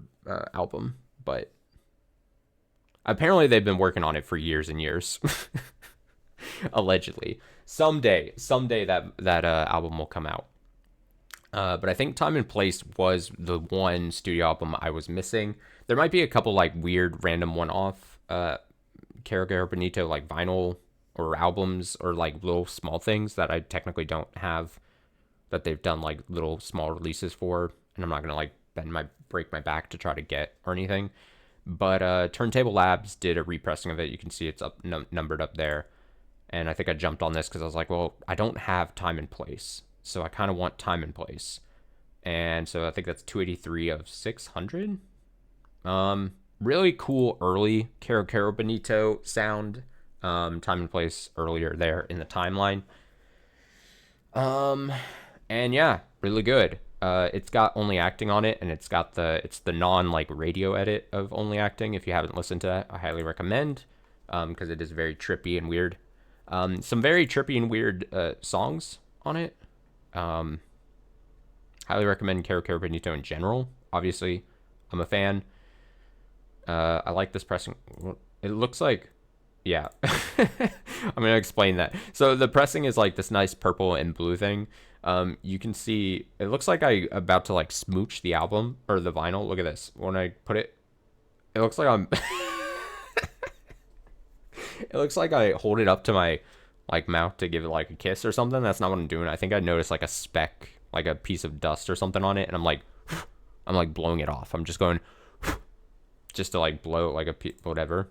album, but Apparently, they've been working on it for years and years, allegedly. Someday that album will come out. But I think Time and Place was the one studio album I was missing. There might be a couple like weird random one-off Caro Benito like vinyl or albums or like little small things that I technically don't have that they've done like little small releases for, and I'm not gonna like break my back to try to get or anything. But Turntable Labs did a repressing of it. You can see it's up numbered up there, and I think I jumped on this because I was like, well, I don't have Time and Place, so I kind of want Time and Place, and so I think that's 283 of 600. Really cool early Caro Benito sound. Time and Place earlier there in the timeline. And yeah, really good. It's got Only Acting on it, and it's the non like radio edit of Only Acting. If you haven't listened to that, I highly recommend, because it is very trippy and weird. Some very trippy and weird songs on it. Highly recommend Caro Benito in general. Obviously, I'm a fan. I like this pressing. It looks like, yeah. I'm gonna explain that. So the pressing is like this nice purple and blue thing. You can see it looks like I about to like smooch the album or the vinyl. Look at this. When I put it, it looks like I'm. It looks like I hold it up to my like mouth to give it like a kiss or something. That's not what I'm doing. I think I noticed like a speck, like a piece of dust or something on it, and I'm like blowing it off. I'm just going just to like blow like whatever.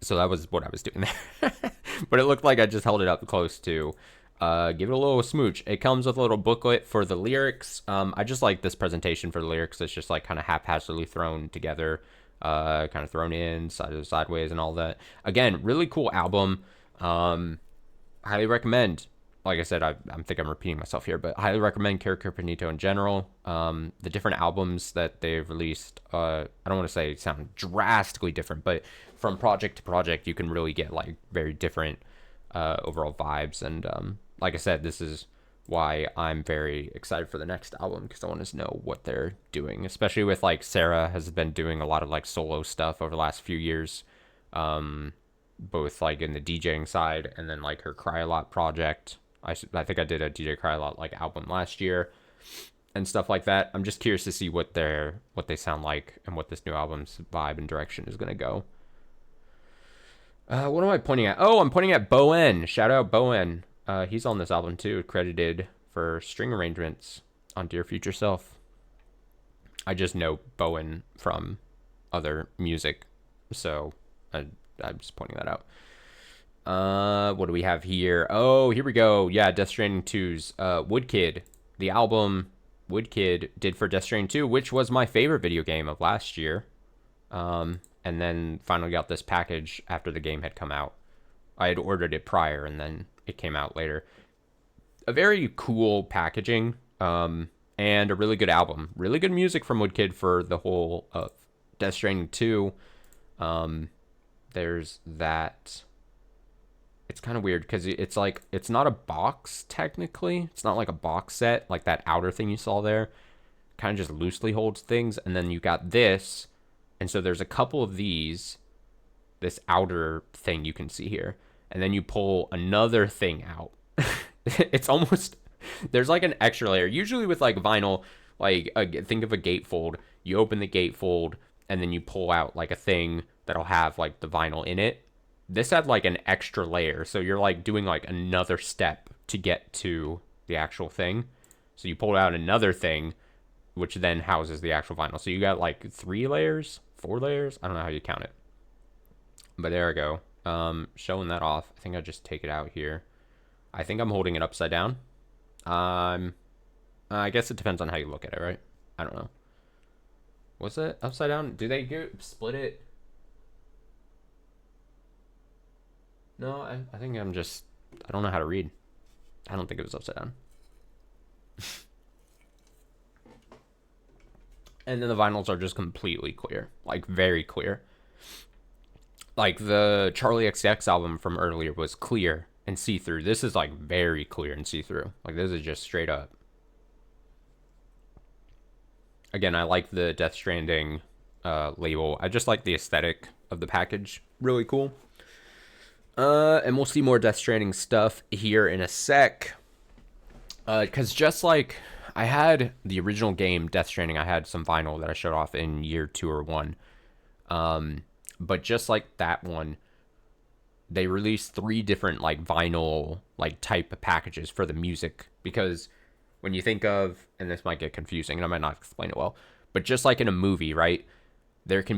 So that was what I was doing there. But it looked like I just held it up close to give it a little smooch. It comes with a little booklet for the lyrics. I just like this presentation for the lyrics. It's just like kind of haphazardly thrown together, kind of thrown in sideways and all that. Again, really cool album. Highly recommend. Like I said, I think I'm repeating myself here, but highly recommend Caro Benito in general. The different albums that they've released, I don't want to say sound drastically different, but from project to project, you can really get like very different overall vibes. And like I said, this is why I'm very excited for the next album, because I want to know what they're doing, especially with like Sarah has been doing a lot of like solo stuff over the last few years, both like in the DJing side and then like her Cry a Lot project. I think I did a DJ Cry a Lot like album last year and stuff like that. I'm just curious to see what they sound like and what this new album's vibe and direction is gonna go. What am I pointing at? Oh, I'm pointing at Bowen. Shout out Bowen. He's on this album too, credited for string arrangements on Dear Future Self. I just know Bowen from other music, so I'm just pointing that out. What do we have here? Oh, here we go. Yeah, Death Stranding 2's Woodkid. The album Woodkid did for Death Stranding 2, which was my favorite video game of last year. And then finally got this package after the game had come out. I had ordered it prior, and then it came out later. A very cool packaging, and a really good album. Really good music from Woodkid for the whole of Death Stranding 2. There's that. It's kind of weird because it's like, it's not a box technically. It's not like a box set, like that outer thing you saw there. Kind of just loosely holds things. And then you got this. And so there's a couple of these, this outer thing you can see here. And then you pull another thing out. It's almost, there's like an extra layer. Usually with like vinyl, like think of a gatefold. You open the gatefold and then you pull out like a thing that'll have like the vinyl in it. This had like an extra layer. So you're like doing like another step to get to the actual thing. So you pull out another thing, which then houses the actual vinyl. So you got like 3 layers, 4 layers. I don't know how you count it. But there we go. Showing that off. I think I just take it out here. I think I'm holding it upside down. I guess it depends on how you look at it, right? I don't know. Was it upside down? Do they split it? No, I think I'm just, I don't know how to read. I don't think it was upside down. And then the vinyls are just completely clear, like very clear. Like the Charlie XCX album from earlier was clear and see-through. This is like very clear and see-through. Like this is just straight up. Again, I like the Death Stranding label. I just like the aesthetic of the package. Really cool. And we'll see more Death Stranding stuff here in a sec. Because just like I had the original game, Death Stranding, I had some vinyl that I showed off in year 2 or 1. But just like that one, they released 3 different like vinyl like type of packages for the music. Because when you think of, and this might get confusing and I might not explain it well, but just like in a movie, right? There's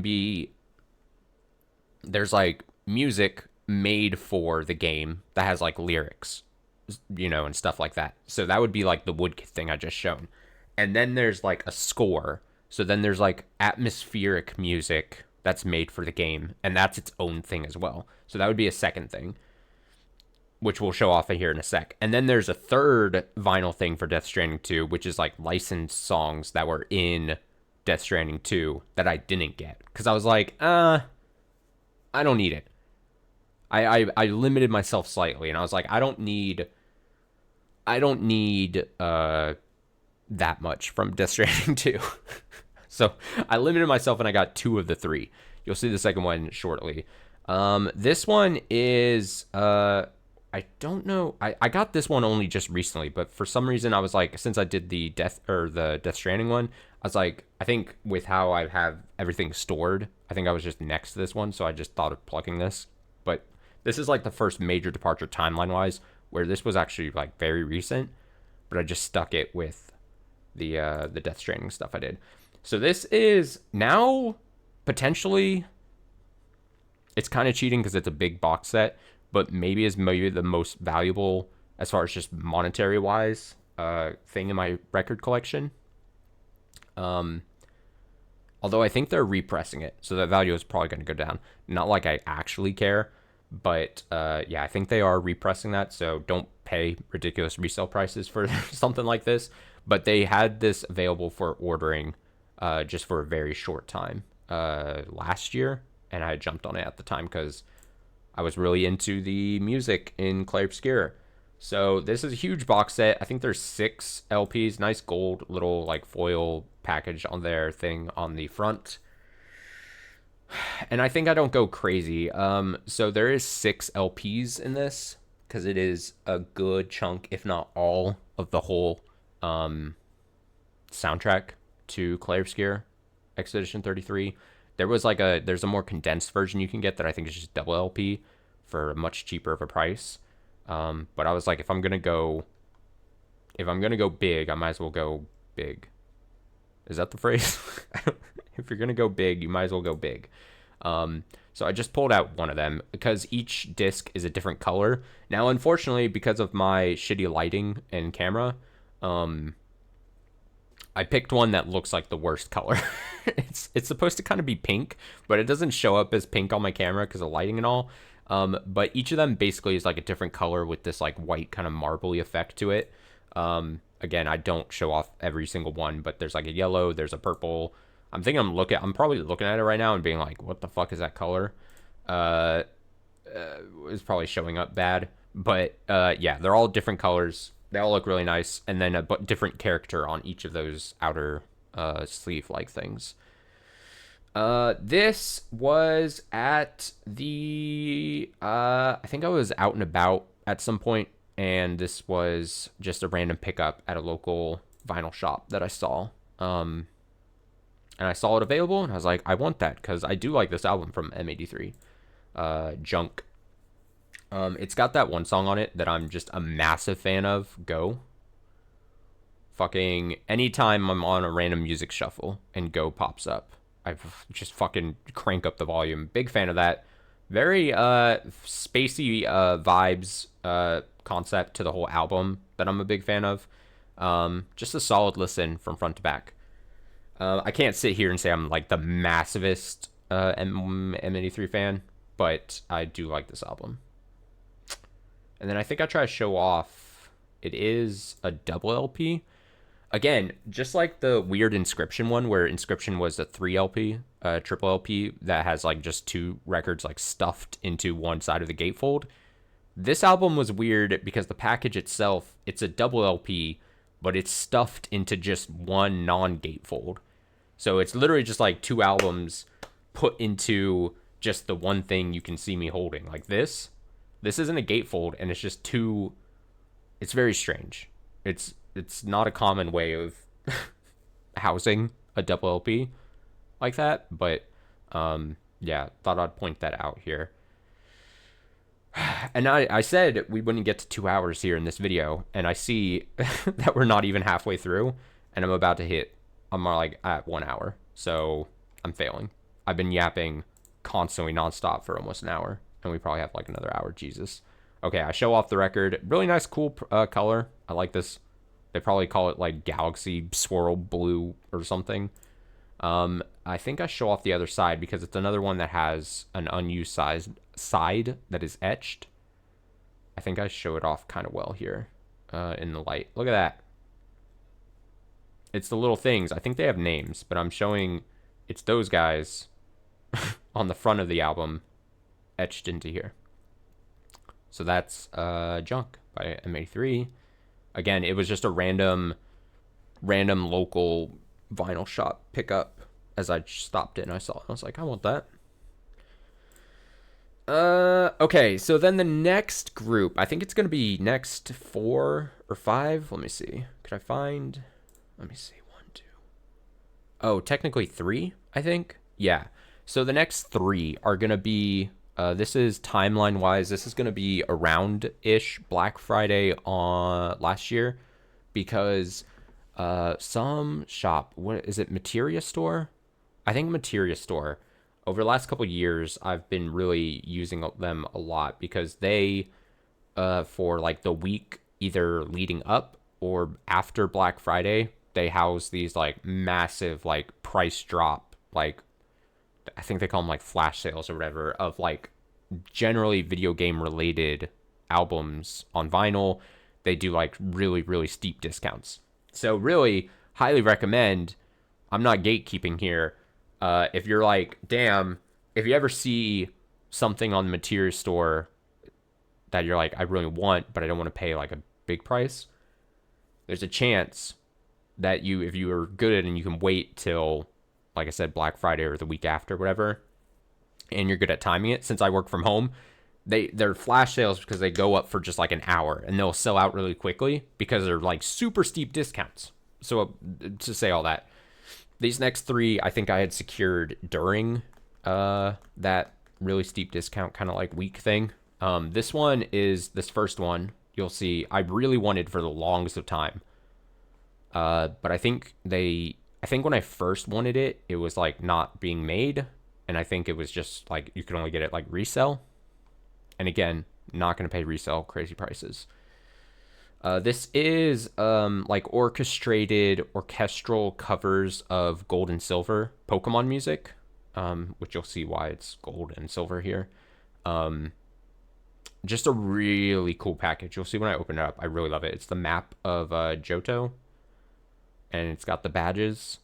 like music made for the game that has like lyrics, and stuff like that. So that would be like the wood thing I just shown. And then there's like a score. So then there's like atmospheric music that's made for the game, and that's its own thing as well. So that would be a second thing, which we'll show off here in a sec. And then there's a third vinyl thing for Death Stranding 2, which is like licensed songs that were in Death Stranding 2 that I didn't get. Because I was like, I don't need it. I limited myself slightly, and I was like, I don't need that much from Death Stranding 2. So I limited myself, and I got 2 of the 3. You'll see the second one shortly. This one is I don't know. I got this one only just recently, but for some reason I was like, since I did the Death Stranding one, I was like, I think with how I have everything stored, I think I was just next to this one, so I just thought of plugging this. But this is like the first major departure timeline wise, where this was actually like very recent, but I just stuck it with the Death Stranding stuff I did. So this is now potentially, it's kind of cheating because it's a big box set, but maybe is maybe the most valuable as far as just monetary wise thing in my record collection. Although I think they're repressing it, so that value is probably going to go down. Not like I actually care, but yeah, I think they are repressing that, so don't pay ridiculous resale prices for something like this. But they had this available for ordering just for a very short time last year, and I jumped on it at the time because I was really into the music in Clair Obscur. So this is a huge box set. I think there's 6 LPs, nice gold little like foil package on their thing on the front. And I think I don't go crazy. So there is 6 LPs in this because it is a good chunk, if not all, of the whole soundtrack to Clair Obscur Expedition 33. There's a more condensed version you can get that I think is just double LP for a much cheaper of a price. But I was like, if I'm gonna go big, I might as well go big. Is that the phrase? If you're gonna go big, you might as well go big. So I just pulled out one of them because each disc is a different color. Now, unfortunately, because of my shitty lighting and camera, I picked one that looks like the worst color. It's supposed to kind of be pink, but it doesn't show up as pink on my camera because of lighting and all. But each of them basically is like a different color with this like white kind of marbly effect to it. Again, I don't show off every single one, but there's like a yellow, there's a purple. I'm probably looking at it right now and being like, what the fuck is that color? It's probably showing up bad, but yeah, they're all different colors. They all look really nice, and then a different character on each of those outer sleeve-like things. This was at the... I think I was out and about at some point, and this was just a random pickup at a local vinyl shop that I saw. And I saw it available, and I was like, I want that, because I do like this album from M83. Junk. It's got that one song on it that I'm just a massive fan of, Go. Fucking anytime I'm on a random music shuffle and Go pops up, I just fucking crank up the volume. Big fan of that. Very spacey vibes concept to the whole album that I'm a big fan of. Just a solid listen from front to back. I can't sit here and say I'm like the massivest M83 fan, but I do like this album. And then I think I try to show off, it is a double LP. Again, just like the weird Inscription one, where Inscription was a 3 LP, triple LP that has like just 2 records like stuffed into one side of the gatefold. This album was weird because the package itself, it's a double LP, but it's stuffed into just one non-gatefold. So it's literally just like 2 albums put into just the one thing you can see me holding. Like this isn't a gatefold, and it's just too. It's very strange. It's not a common way of housing a double LP like that, but yeah, thought I'd point that out here. And I said we wouldn't get to 2 hours here in this video, and I see that we're not even halfway through, and I'm about to hit. I'm like at 1 hour, so I'm failing. I've been yapping constantly nonstop for almost an hour, and we probably have like another hour. Jesus. Okay, I show off the record. Really nice, cool color. I like this. They probably call it like Galaxy Swirl Blue or something. I think I show off the other side because it's another one that has an unused side that is etched. I think I show it off kind of well here in the light. Look at that. It's the little things. I think they have names, but I'm showing it's those guys on the front of the album etched into here. So that's Junk by M83. Again, it was just a random local vinyl shop pickup as I stopped it and I saw it. I was like, I want that. Okay, so then the next group, I think it's going to be next 4 or 5. Let me see. Could I find... Let me see. 1, 2. Oh, technically 3, I think. Yeah. So the next 3 are going to be... this is timeline-wise. This is going to be around-ish Black Friday on last year. Because some shop... What is it? Materia Store? I think Materia Store. Over the last couple of years, I've been really using them a lot because they, for like the week either leading up or after Black Friday, they house these like massive like price drop, like I think they call them like flash sales or whatever, of like generally video game related albums on vinyl. They do like really, really steep discounts. So really highly recommend. I'm not gatekeeping here. If you're like, damn, if you ever see something on the Materia Store that you're like, I really want, but I don't want to pay like a big price, there's a chance that if you are good and you can wait till, like I said, Black Friday or the week after, whatever, and you're good at timing it. Since I work from home, they're flash sales because they go up for just like an hour and they'll sell out really quickly because they're like super steep discounts. So to say all that, these next 3, I think I had secured during that really steep discount kind of like week thing. This first one, you'll see, I really wanted for the longest of time. But I think when I first wanted it, it was like not being made. And I think it was just like you could only get it like resell. And again, not going to pay resell crazy prices. This is like orchestral covers of gold and silver Pokemon music, which you'll see why it's gold and silver here. Just a really cool package. You'll see when I open it up. I really love it. It's the map of Johto, and it's got the badges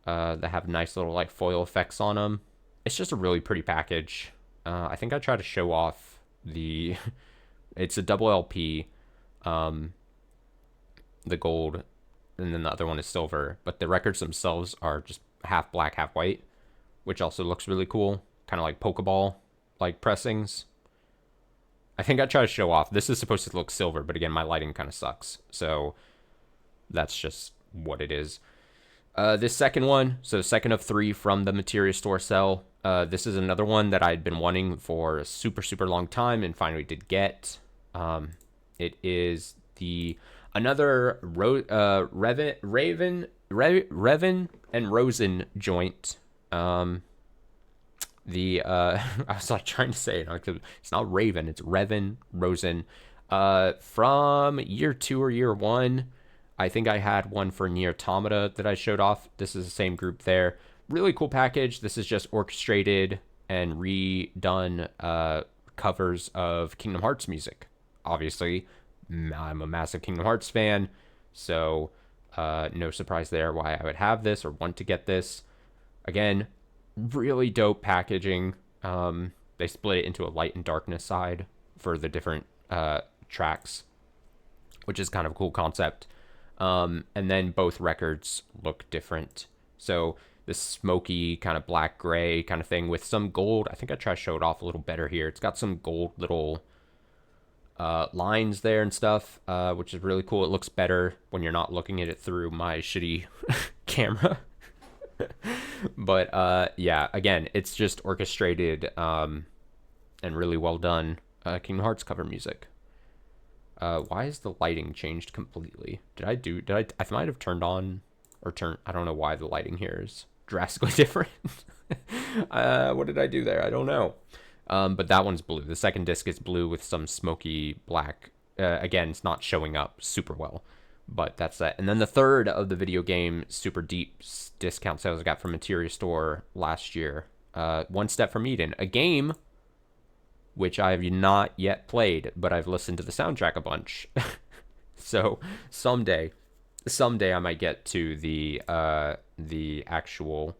that have nice little like foil effects on them. It's just a really pretty package. I think I try to show off the... It's a double LP. The gold, and then the other one is silver, but the records themselves are just half black, half white, which also looks really cool, kind of like Pokeball like pressings. I think I try to show off. This is supposed to look silver, but again, my lighting kind of sucks, so that's just what it is. This second one, so second of 3 from the Materia Store sell. This is another one that I'd been wanting for a super, super long time and finally did get. It is another Raven and Rosen joint. I was like trying to say it. It's not Raven, it's Revan Rosen. From year 2 or year 1, I think I had one for Nier Automata that I showed off. This is the same group there. Really cool package. This is just orchestrated and redone covers of Kingdom Hearts music. Obviously, I'm a massive Kingdom Hearts fan, so no surprise there why I would have this or want to get this. Again, really dope packaging. They split it into a light and darkness side for the different tracks, which is kind of a cool concept. And then both records look different. So this smoky kind of black gray kind of thing with some gold. I think I try to show it off a little better here. It's got some gold little lines there and stuff, which is really cool. It looks better when you're not looking at it through my shitty camera. But yeah, again, it's just orchestrated and really well done Kingdom Hearts cover music. Why is the lighting changed completely? I might have turned on or turned, I don't know why the lighting here is drastically different. What did I do there? I don't know. But that one's blue. The second disc is blue with some smoky black. Again, it's not showing up super well, but that's that. And then the third of the video game super deep discount sales I got from Interior Store last year. One Step from Eden, a game which I have not yet played, but I've listened to the soundtrack a bunch. So someday I might get to the actual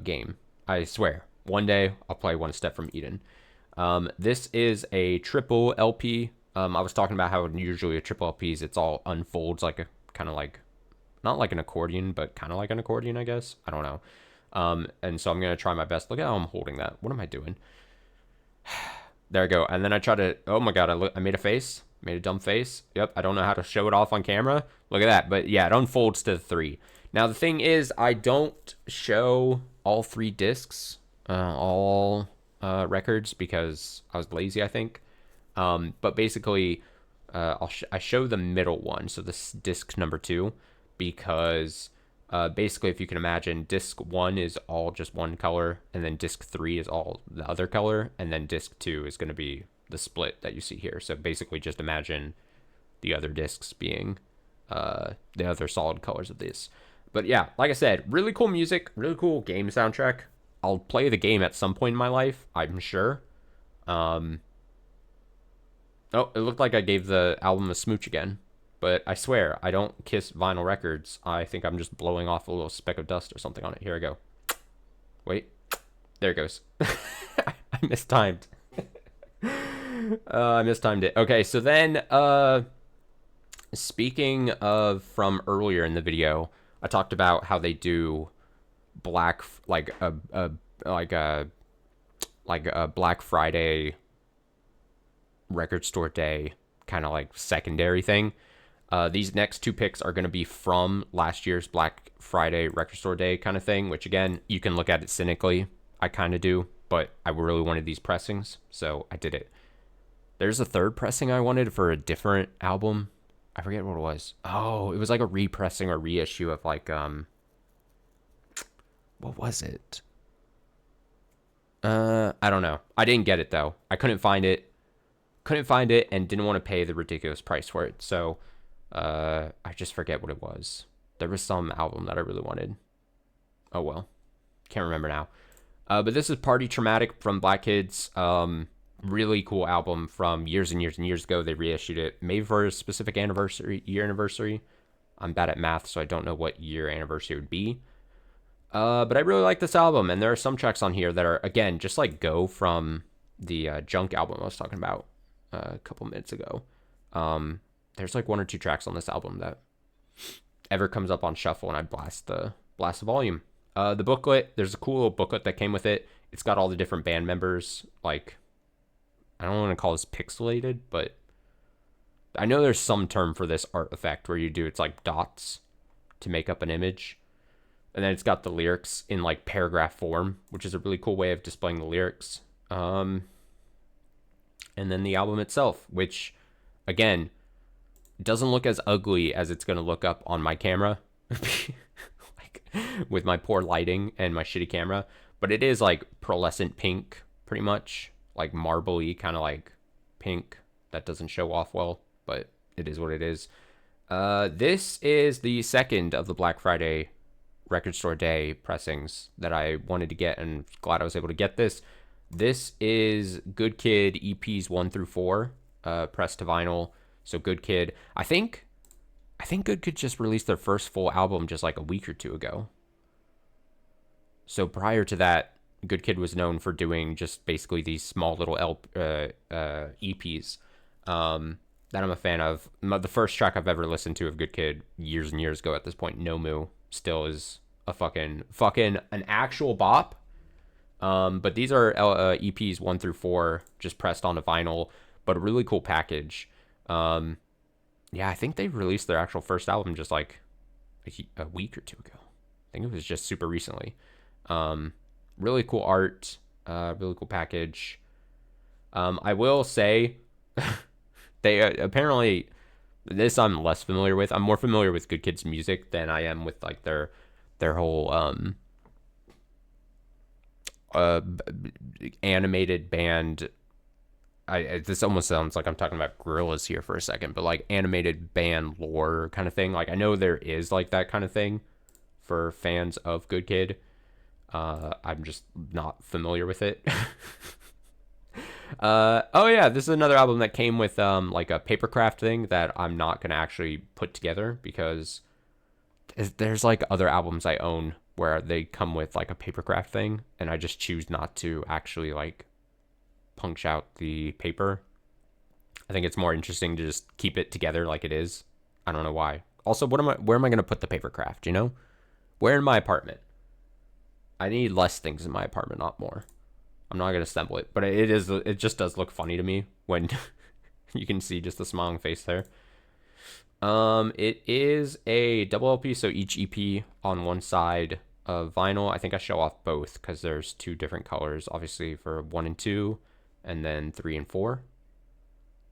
game. I swear, one day I'll play One Step from Eden. This is a triple LP. I was talking about how usually a triple LPs, it's all unfolds like a kind of like, not like an accordion, but kind of like an accordion, I guess. I don't know. And so I'm going to try my best. Look at how I'm holding that. What am I doing? There I go. And then I try to, oh my God, I made a face, made a dumb face. Yep. I don't know how to show it off on camera. Look at that. But yeah, it unfolds to 3. Now, the thing is, I don't show all 3 discs, all records, because I was lazy, I think. But basically, I show the middle one, so this disc number 2, because basically, if you can imagine, disc 1 is all just one color, and then disc 3 is all the other color, and then disc 2 is going to be the split that you see here. So basically, just imagine the other discs being the other solid colors of this. But yeah, like I said, really cool music, really cool game soundtrack. I'll play the game at some point in my life, I'm sure. Oh, it looked like I gave the album a smooch again. But I swear, I don't kiss vinyl records. I think I'm just blowing off a little speck of dust or something on it. Here I go. Wait. There it goes. I mistimed. I mistimed it. Okay, so then, speaking of from earlier in the video, I talked about how they do Black Black Friday record store day kind of like secondary thing. These next 2 picks are going to be from last year's Black Friday record store day kind of thing, which again, you can look at it cynically. I kind of do, but I really wanted these pressings, so I did it. There's a third pressing I wanted for a different album. I forget what it was. Oh, it was like a repressing or reissue of like, what was it? I don't know. I didn't get it though. I couldn't find it and didn't want to pay the ridiculous price for it. So, I just forget what it was. There was some album that I really wanted. Oh well. Can't remember now. But this is Party Traumatic from Black Kids. Really cool album from years and years and years ago. They reissued it, maybe for a specific year anniversary. I'm bad at math, so I don't know what year anniversary would be. But I really like this album, and there are some tracks on here that are, again, just like Go from the Junk album I was talking about a couple minutes ago. There's like 1 or 2 tracks on this album that ever comes up on shuffle, and I blast the volume. The booklet, there's a cool little booklet that came with it. It's got all the different band members, like, I don't want to call this pixelated, but I know there's some term for this art effect where it's like dots to make up an image. And then it's got the lyrics in like paragraph form, which is a really cool way of displaying the lyrics. And then the album itself, which again, doesn't look as ugly as it's going to look up on my camera. Like with my poor lighting and my shitty camera, but it is like pearlescent pink, pretty much. Like marbly kind of like pink that doesn't show off well, but it is what it is. This is the second of the Black Friday record store day pressings that I wanted to get, and glad I was able to get this. This is Good Kid EPs 1 through 4, pressed to vinyl. So Good Kid, I think Good Kid just released their first full album just like a week or 2 ago. So prior to that, Good Kid was known for doing just basically these small little EPs. that I'm a fan of. The first track I've ever listened to of Good Kid years and years ago at this point, No Moo, still is a fucking an actual bop. But these are EPs 1 through 4, just pressed onto vinyl, but a really cool package. Yeah, I think they released their actual first album just like a week or two ago. I think it was just super recently. Really cool art, really cool package. I will say, they apparently, this I'm less familiar with. I'm more familiar with Good Kids music than I am with like their whole uh animated band. This almost sounds like I'm talking about Gorillaz here for a second, but like animated band lore kind of thing. Like I know there is like that kind of thing for fans of Good Kid. I'm just not familiar with it. Oh yeah, this is another album that came with like a papercraft thing that I'm not gonna actually put together because there's like other albums I own where they come with like a papercraft thing, and I just choose not to actually like punch out the paper. I think it's more interesting to just keep it together like it is. I don't know why. Also, where am I gonna put the papercraft? You know, where in my apartment? I need less things in my apartment, not more. I'm not gonna assemble it, but it just does look funny to me when you can see just the smiling face there. It is a double LP, so each EP on one side of vinyl. I think I show off both because there's two different colors, obviously for 1 and 2, and then 3 and 4.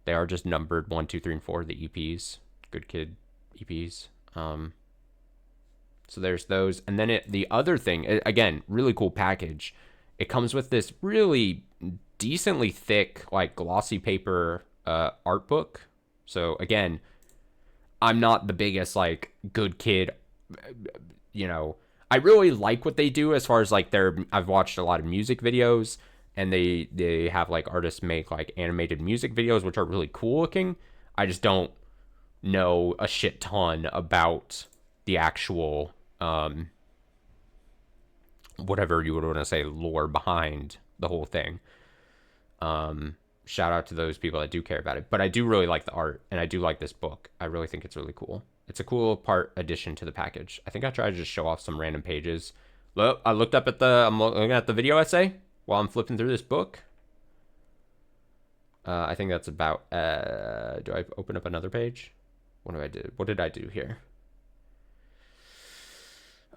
They are just numbered 1, 2, 3, and 4. The EPs, Good Kid EPs. So there's those, and then the other thing, again, really cool package. It comes with this really decently thick, like glossy paper art book. So again, I'm not the biggest like Good Kid, you know. I really like what they do as far as like I've watched a lot of music videos, and they have like artists make like animated music videos which are really cool looking. I just don't know a shit ton about the actual whatever you would want to say lore behind the whole thing. Shout out to those people that do care about it, but I do really like the art, and I do like this book. I really think it's really cool. It's a cool part addition to the package. I think I tried to just show off some random pages. Look, I'm looking at the video essay while I'm flipping through this book. I think that's about, do I open up another page? What did I do here?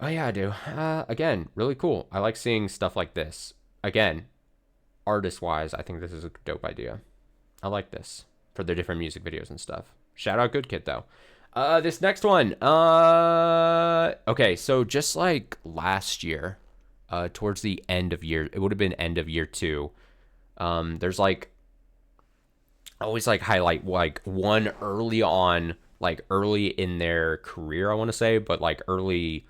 Oh yeah, I do. Again, really cool. I like seeing stuff like this. Again, artist-wise, I think this is a dope idea. I like this for their different music videos and stuff. Shout out Good Kid, though. This next one. Okay, so just like last year, towards the end of year, it would have been end of year 2. There's like always like highlight like one early on, like early in their career, I want to say, but like early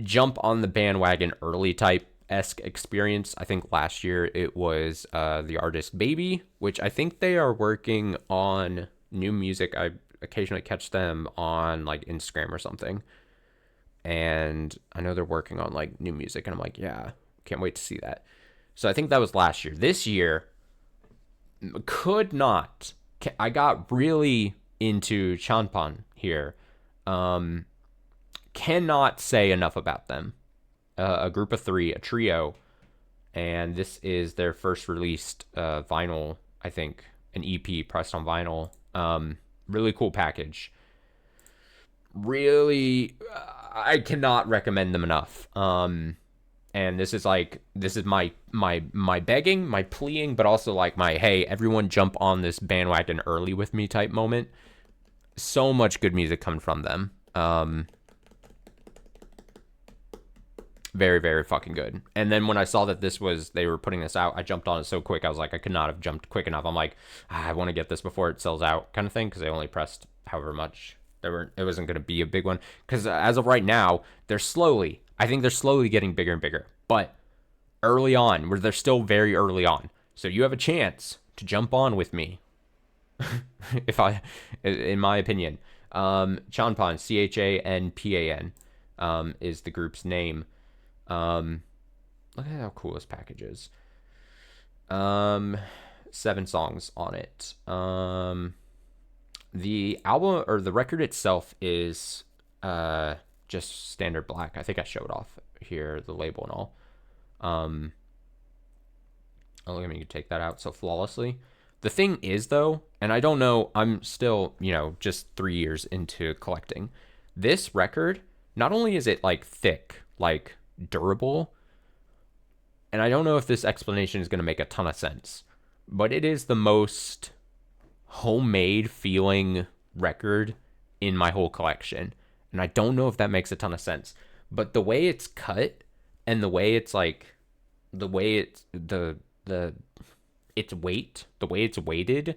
jump on the bandwagon early type esque experience. I think last year it was the artist Baby, which I think they are working on new music. I occasionally catch them on like Instagram or something, and I know they're working on like new music, and I'm like, yeah, can't wait to see that. So I think that was last year. This year, I got really into Chanpan here. Cannot say enough about them. A group of 3, a trio, and this is their first released vinyl, I think, an EP pressed on vinyl. Really cool package. Really, I cannot recommend them enough. And this is my begging, my pleading, but also like my, hey, everyone jump on this bandwagon early with me type moment. So much good music coming from them. Very, very fucking good. And then when I saw that they were putting this out, I jumped on it so quick. I was like, I could not have jumped quick enough. I'm like, I want to get this before it sells out kind of thing, because they only pressed however much. It wasn't going to be a big one. Because as of right now, I think they're slowly getting bigger and bigger. But early on, where they're still very early on. So you have a chance to jump on with me. In my opinion. Chanpan, CHANPAN, is the group's name. Look at how cool this package is. 7 songs on it. The album or the record itself is just standard black. I think I showed off here the label and all. Oh, let me take that out so flawlessly. The thing is, though, and I don't know, I'm still, just 3 years into collecting. This record, not only is it like thick, like durable, and I don't know if this explanation is going to make a ton of sense, but it is the most homemade feeling record in my whole collection. And I don't know if that makes a ton of sense, but the way it's cut and the way it's like, the way it's its weight, the way it's weighted,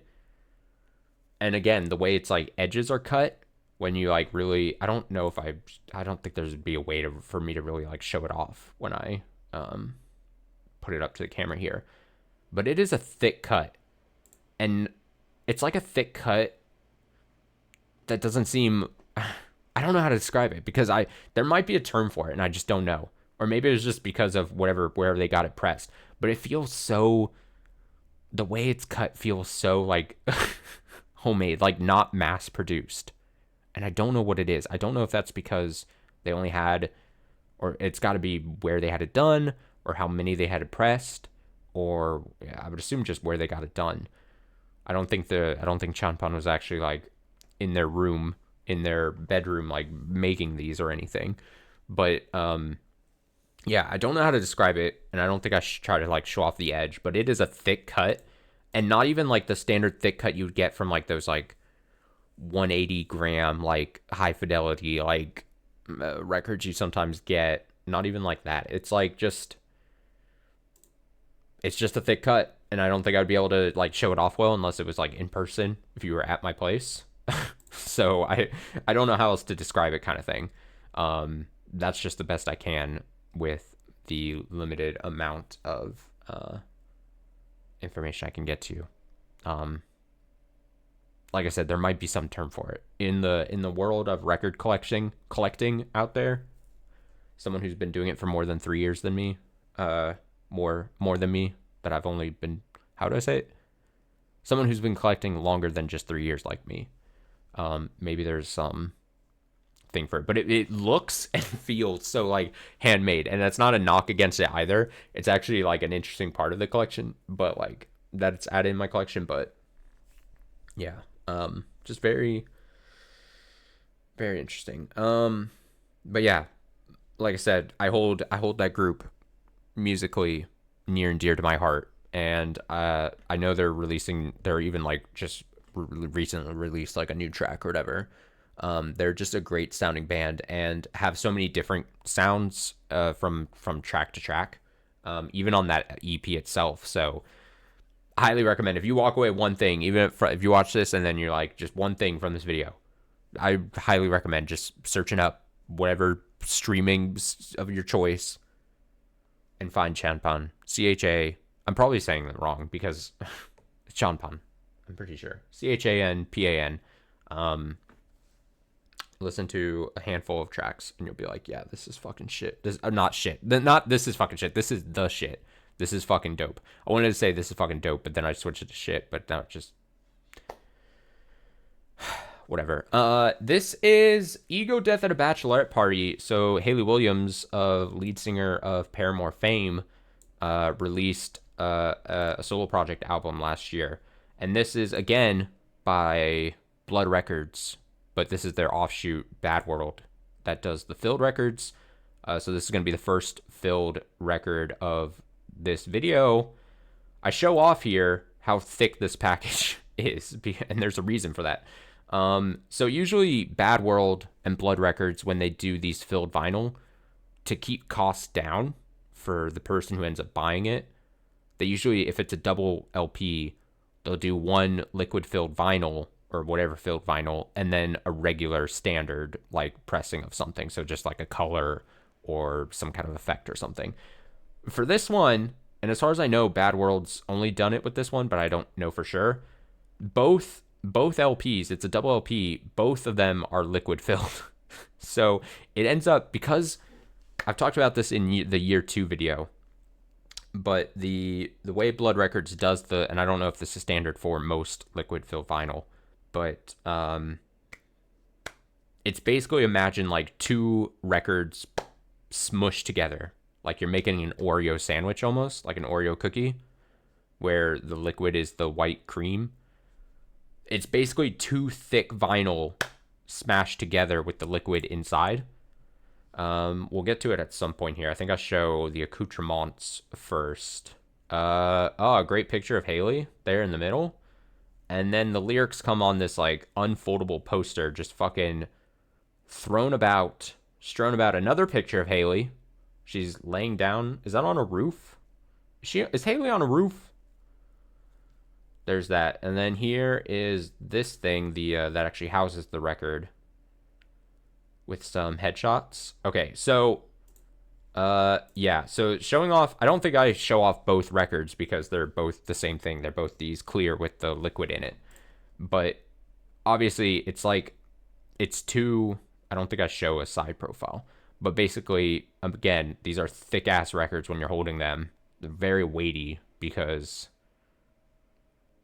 and again, the way it's like edges are cut when you like really, I don't know if I don't think there's be a way for me to really like show it off when I put it up to the camera here, but it is a thick cut, and it's like a thick cut that doesn't seem, I don't know how to describe it, because there might be a term for it and I just don't know, or maybe it's just because of wherever they got it pressed, but it feels so, the way it's cut feels so like homemade, like not mass produced. And I don't know what it is. I don't know if that's because they only had, or it's got to be where they had it done, or how many they had it pressed, or I would assume just where they got it done. I don't think Chanpan was actually like in their room, in their bedroom, like making these or anything. But yeah, I don't know how to describe it, and I don't think I should try to like show off the edge, but it is a thick cut, and not even like the standard thick cut you would get from like those like 180 gram like high fidelity like records you sometimes get. Not even like that. It's like it's just a thick cut, and I don't think I'd be able to like show it off well unless it was like in person if you were at my place. So I don't know how else to describe it, kind of thing. That's just the best I can with the limited amount of information I can get to. Like I said, there might be some term for it in the world of record collecting out there. Someone who's been doing it for more than 3 years than me, more than me, but I've only been, how do I say it? Someone who's been collecting longer than just 3 years like me. Maybe there's some thing for it, but it looks and feels so like handmade, and that's not a knock against it either. It's actually like an interesting part of the collection, but like that it's added in my collection. But yeah, just very, very interesting. But yeah, like I said, I hold that group musically near and dear to my heart, and I know they're even like just recently released like a new track or whatever. They're just a great sounding band and have so many different sounds from track to track, even on that EP itself. So I highly recommend, if you walk away one thing, even if you watch this and then you're like just one thing from this video, I highly recommend just searching up whatever streaming of your choice and find Chanpan. CHA. I'm probably saying it wrong because it's Chanpan. I'm pretty sure. CHANPAN. Listen to a handful of tracks and you'll be like, yeah, this is fucking shit. This not shit. Not this is fucking shit. This is the shit. This is fucking dope. I wanted to say this is fucking dope, but then I switched it to shit. But now just whatever. This is Ego Death at a Bachelorette Party. So Hayley Williams, lead singer of Paramore fame, released a solo project album last year. And this is, again, by Blood Records, but this is their offshoot, Bad World, that does the Filled records. So this is going to be the first Filled record of this video. I show off here how thick this package is, and there's a reason for that. So usually Bad World and Blood Records, when they do these Filled vinyl, to keep costs down for the person who ends up buying it, they usually, if it's a double LP, they'll do one liquid filled vinyl or whatever filled vinyl, and then a regular standard like pressing of something. So just like a color or some kind of effect or something. For this one, and as far as I know, Bad World's only done it with this one, but I don't know for sure. Both LPs, it's a double LP, both of them are liquid filled. So it ends up, because I've talked about this in the year 2 video, But the way Blood Records does and I don't know if this is standard for most liquid fill vinyl, but it's basically, imagine like two records smushed together, like you're making an Oreo sandwich, almost like an Oreo cookie, where the liquid is the white cream. It's basically two thick vinyl smashed together with the liquid inside. We'll get to it at some point here. I think I'll show the accoutrements first. Oh, a great picture of Haley there in the middle. And then the lyrics come on this like unfoldable poster, just fucking strewn about. Another picture of Haley. She's laying down. Is that on a roof? Is Haley on a roof? There's that. And then here is this thing, that actually houses the record, with some headshots. Okay, so yeah, so showing off, I don't think I show off both records because they're both the same thing. They're both these clear with the liquid in it. But obviously it's like, it's two, I don't think I show a side profile. But basically, again, these are thick ass records when you're holding them. They're very weighty because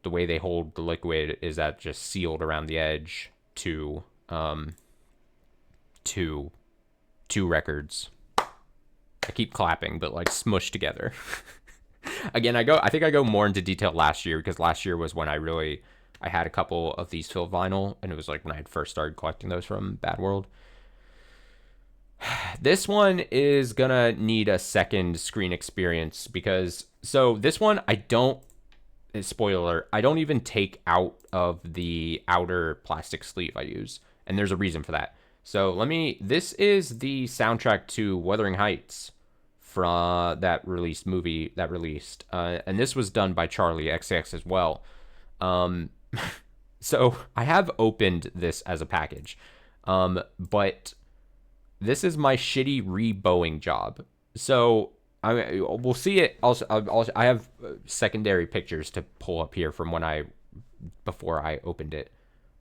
the way they hold the liquid is that just sealed around the edge to two records. I keep clapping, but like smushed together. Again, I think I go more into detail last year, because last year was when I had a couple of these filled vinyl, and it was like when I had first started collecting those from Bad World. This one is gonna need a second screen experience, because so this one spoiler, I don't even take out of the outer plastic sleeve I use, and there's a reason for that. So this is the soundtrack to Wuthering Heights, from that released movie and this was done by Charlie XCX as well. So I have opened this as a package, but this is my shitty rebowing job. So we'll see it. Also, I have secondary pictures to pull up here from before I opened it,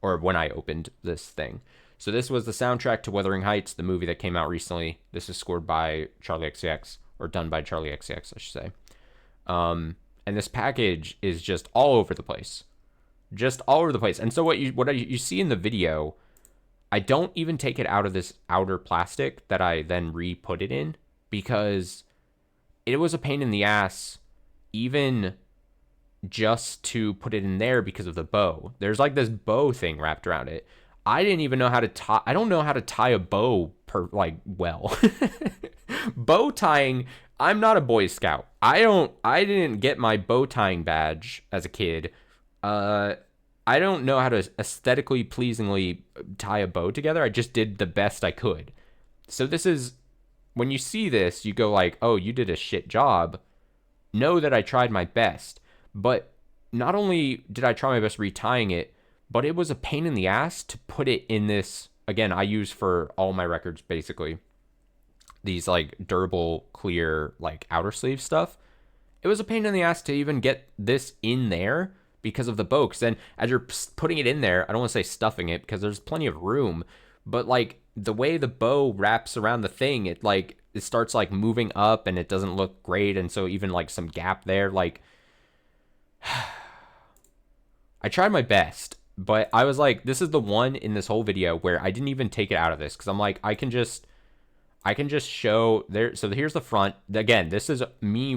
or when I opened this thing. So this was the soundtrack to Wuthering Heights, the movie that came out recently. This is scored by Charlie XCX, or done by Charlie XCX, I should say. And this package is just all over the place. Just all over the place. And so what you see in the video, I don't even take it out of this outer plastic that I then re-put it in, because it was a pain in the ass even just to put it in there because of the bow. There's like this bow thing wrapped around it. I didn't even know how to tie. I don't know how to tie a bow well. Bow tying. I'm not a Boy Scout. I didn't get my bow tying badge as a kid. I don't know how to aesthetically pleasingly tie a bow together. I just did the best I could. So this is, when you see this, you go like, oh, you did a shit job. Know that I tried my best. But not only did I try my best retying it, but it was a pain in the ass to put it in this. Again, I use for all my records, basically, these like durable, clear, like outer sleeve stuff. It was a pain in the ass to even get this in there because of the bow. Because then as you're putting it in there, I don't want to say stuffing it because there's plenty of room, but like the way the bow wraps around the thing, it starts like moving up and it doesn't look great. And so even like some gap there, like I tried my best. But I was like, this is the one in this whole video where I didn't even take it out of this, because I'm like, I can just show there. So here's the front. Again, this is me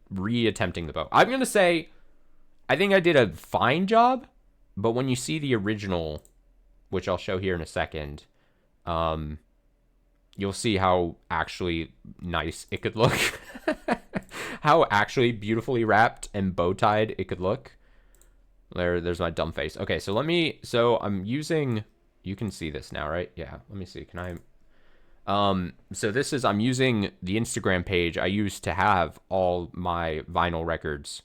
re-attempting the bow. I'm gonna say, I think I did a fine job, but when you see the original, which I'll show here in a second, you'll see how actually nice it could look, how actually beautifully wrapped and bow tied it could look. There's my dumb face. Okay, so I'm using, you can see this now, right? Yeah, let me see. Can I, so I'm using the Instagram page I used to have all my vinyl records.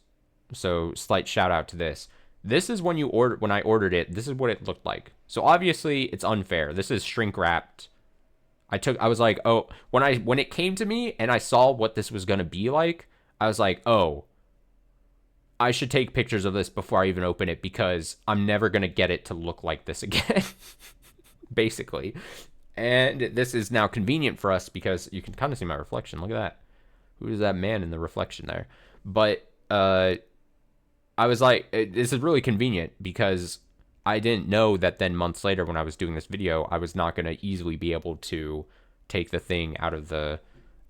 So slight shout out to this. This is when I ordered it, this is what it looked like. So obviously it's unfair. This is shrink wrapped. I was like, oh, when it came to me and I saw what this was going to be like, I was like, oh, I should take pictures of this before I even open it, because I'm never going to get it to look like this again, basically. And this is now convenient for us because you can kind of see my reflection. Look at that. Who is that man in the reflection there? But I was like, this is really convenient because I didn't know that then months later when I was doing this video, I was not going to easily be able to take the thing out of the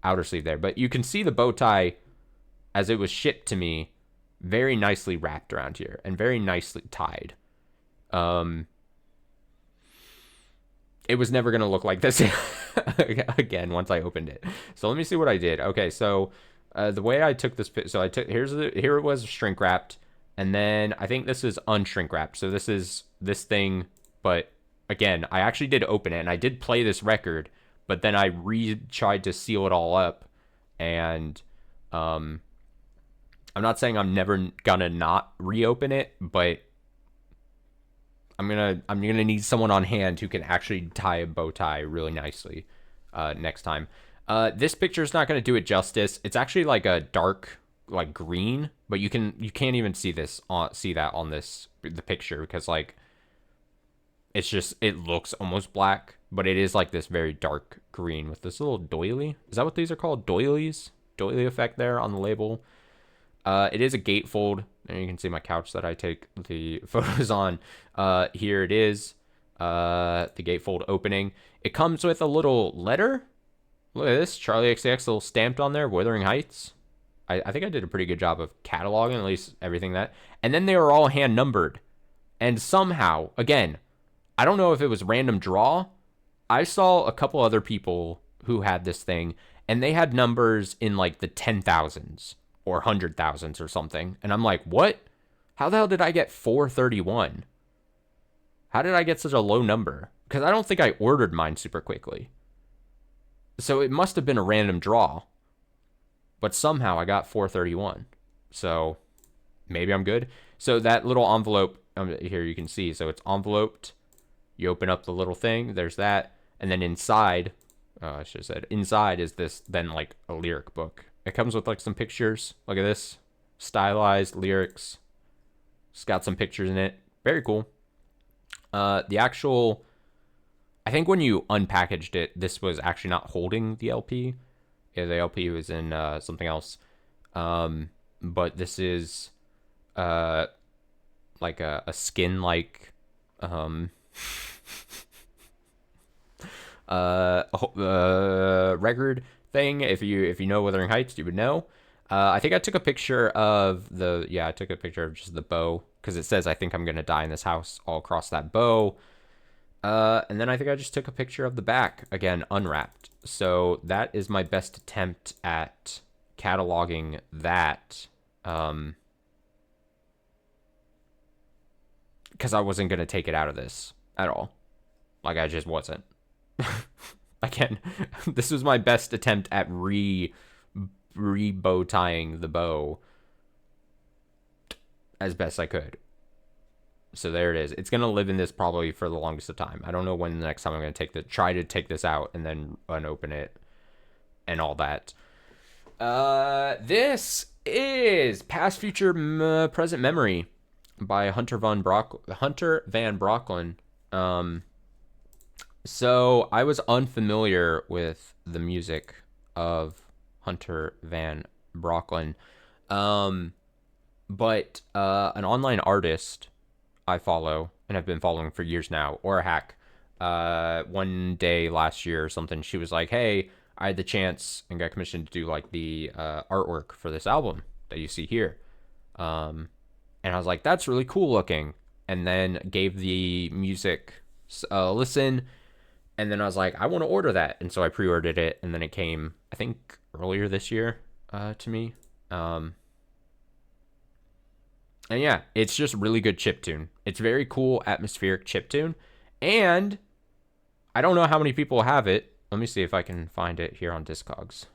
outer sleeve there. But you can see the bow tie as it was shipped to me very nicely wrapped around here and very nicely tied. It was never going to look like this again once I opened it. So let me see what I did. Okay, so the way I took this, so I took, here it was shrink wrapped, and then I think this is unshrink wrapped. So this is this thing, but again, I actually did open it, and I did play this record, but then I tried to seal it all up, and I'm not saying I'm never gonna not reopen it, but I'm gonna need someone on hand who can actually tie a bow tie really nicely next time. This picture is not gonna do it justice. It's actually like a dark like green, but you can't even see that on the picture because like it's just, it looks almost black, but it is like this very dark green with this little doily. Is that what these are called? Doilies? Doily effect there on the label. It is a gatefold. And you can see my couch that I take the photos on. Here it is. The gatefold opening. It comes with a little letter. Look at this. Charlie XCX little stamped on there. Wuthering Heights. I think I did a pretty good job of cataloging at least everything that. And then they were all hand numbered. And somehow, again, I don't know if it was random draw. I saw a couple other people who had this thing, and they had numbers in like the 10,000s. Or 100,000s or something. And I'm like, what? How the hell did I get 431? How did I get such a low number? Because I don't think I ordered mine super quickly. So it must have been a random draw. But somehow I got 431. So maybe I'm good. So that little envelope, here you can see. So it's enveloped. You open up the little thing. There's that. And then inside, I should have said, inside is this then like a lyric book. It comes with like some pictures. Look at this. Stylized lyrics. It's got some pictures in it. Very cool. The actual, I think when you unpackaged it, this was actually not holding the LP. Yeah, the LP was in something else. But this is like a skin-like record thing. If you know Wuthering Heights, you would know. I think I took a picture of I took a picture of just the bow because it says I think I'm gonna die in this house all across that bow. And then I think I just took a picture of the back, again unwrapped. So that is my best attempt at cataloging that. Because I wasn't gonna take it out of this at all. Like I just wasn't. Again, this was my best attempt at re-bow tying the bow as best I could. So there it is. It's going to live in this probably for the longest of time. I don't know when the next time I'm going to try to take this out and then unopen it and all that. This is Past, Future, Present Memory by Hunter Van Brocklin. So I was unfamiliar with the music of Hunter Van Brocklin, but an online artist I follow and have been following for years now, or a hack, one day last year or something, she was like, hey, I had the chance and got commissioned to do like the artwork for this album that you see here. And I was like, that's really cool looking. And then gave the music a listen. And then I was like, I want to order that. And so I pre-ordered it. And then it came, I think, earlier this year to me. And yeah, it's just really good chiptune. It's very cool, atmospheric chiptune. And I don't know how many people have it. Let me see if I can find it here on Discogs.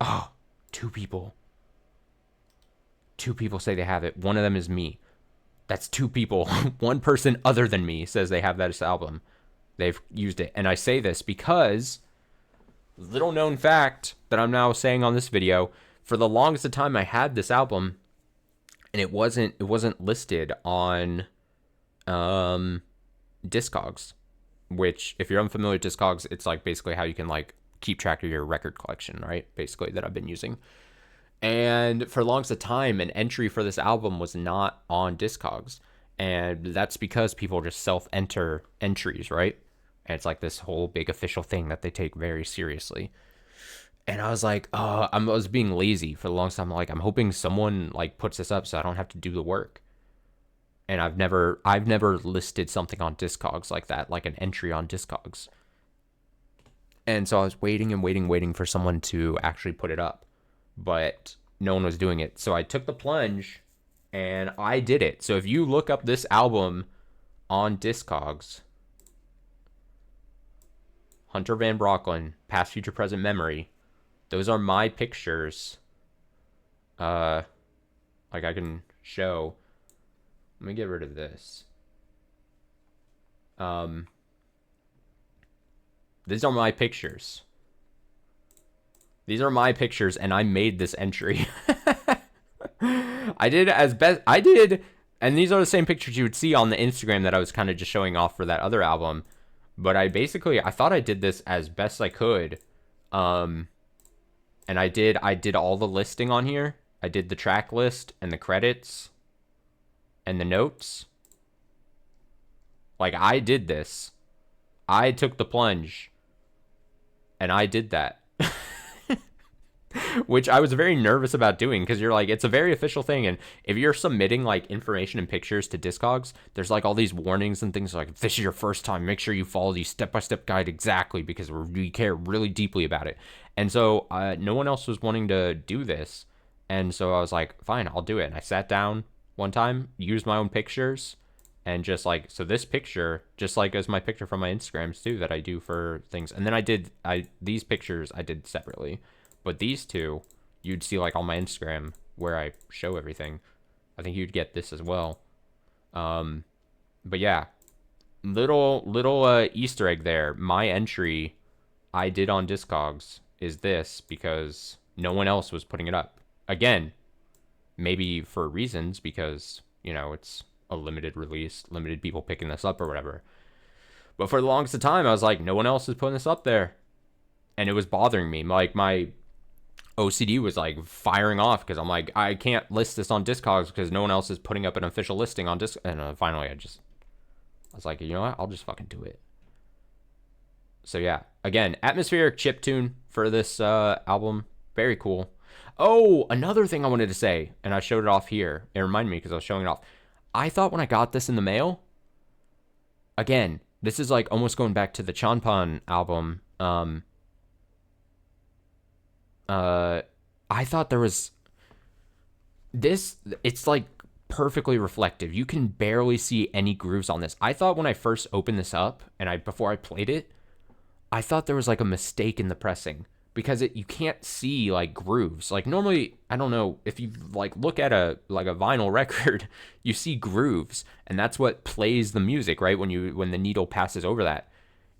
Oh, 2 people. 2 people say they have it. One of them is me. That's 2 people. One person other than me says they have this album. They've used it. And I say this because, little known fact that I'm now saying on this video, for the longest of time I had this album and it wasn't listed on Discogs, which if you're unfamiliar with Discogs, it's like basically how you can like keep track of your record collection, right? Basically that I've been using. And for the longest of time, an entry for this album was not on Discogs. And that's because people just self-enter entries, right? And it's like this whole big official thing that they take very seriously. And I was like, I was being lazy for the longest time. Like, I'm hoping someone like puts this up so I don't have to do the work. And I've never listed something on Discogs like that, like an entry on Discogs. And so I was waiting and waiting for someone to actually put it up, but no one was doing it. So I took the plunge and I did it. So if you look up this album on Discogs, Hunter Van Brocklin, Past, Future, Present Memory, those are my pictures. Like I can show. Let me get rid of this. These are my pictures. These are my pictures, and I made this entry. I did as best I did, and these are the same pictures you would see on the Instagram that I was kind of just showing off for that other album. But I thought I did this as best I could. And I did all the listing on here. I did the track list and the credits and the notes. Like, I did this. I took the plunge. And I did that. Which I was very nervous about doing, because you're like, it's a very official thing. And if you're submitting like information and pictures to Discogs, there's like all these warnings and things like, if this is your first time, make sure you follow the step-by-step guide exactly, because we care really deeply about it. And so no one else was wanting to do this. And so I was like, fine, I'll do it. And I sat down one time, used my own pictures, and just like, so this picture, just like as my picture from my Instagrams too, that I do for things. And then these pictures I did separately. But these two, you'd see like on my Instagram where I show everything. I think you'd get this as well. But yeah, little Easter egg there. My entry I did on Discogs is this, because no one else was putting it up. Again, maybe for reasons, because, you know, it's a limited release, limited people picking this up or whatever. But for the longest of time, I was like, no one else is putting this up there. And it was bothering me. Like, my OCD was like firing off, because I'm like, I can't list this on Discogs because no one else is putting up an official listing on Disc. And finally, I was like, you know what? I'll just fucking do it. So yeah, again, atmospheric chiptune for this album. Very cool. Oh, another thing I wanted to say, and I showed it off here. It reminded me because I was showing it off. I thought when I got this in the mail, again, this is like almost going back to the Chanpan album. I thought there was this, it's like perfectly reflective. You can barely see any grooves on this. I thought when I first opened this up and before I played it, I thought there was like a mistake in the pressing, because you can't see like grooves. Like normally, I don't know, if you like look at a vinyl record, you see grooves, and that's what plays the music, right? When the needle passes over that.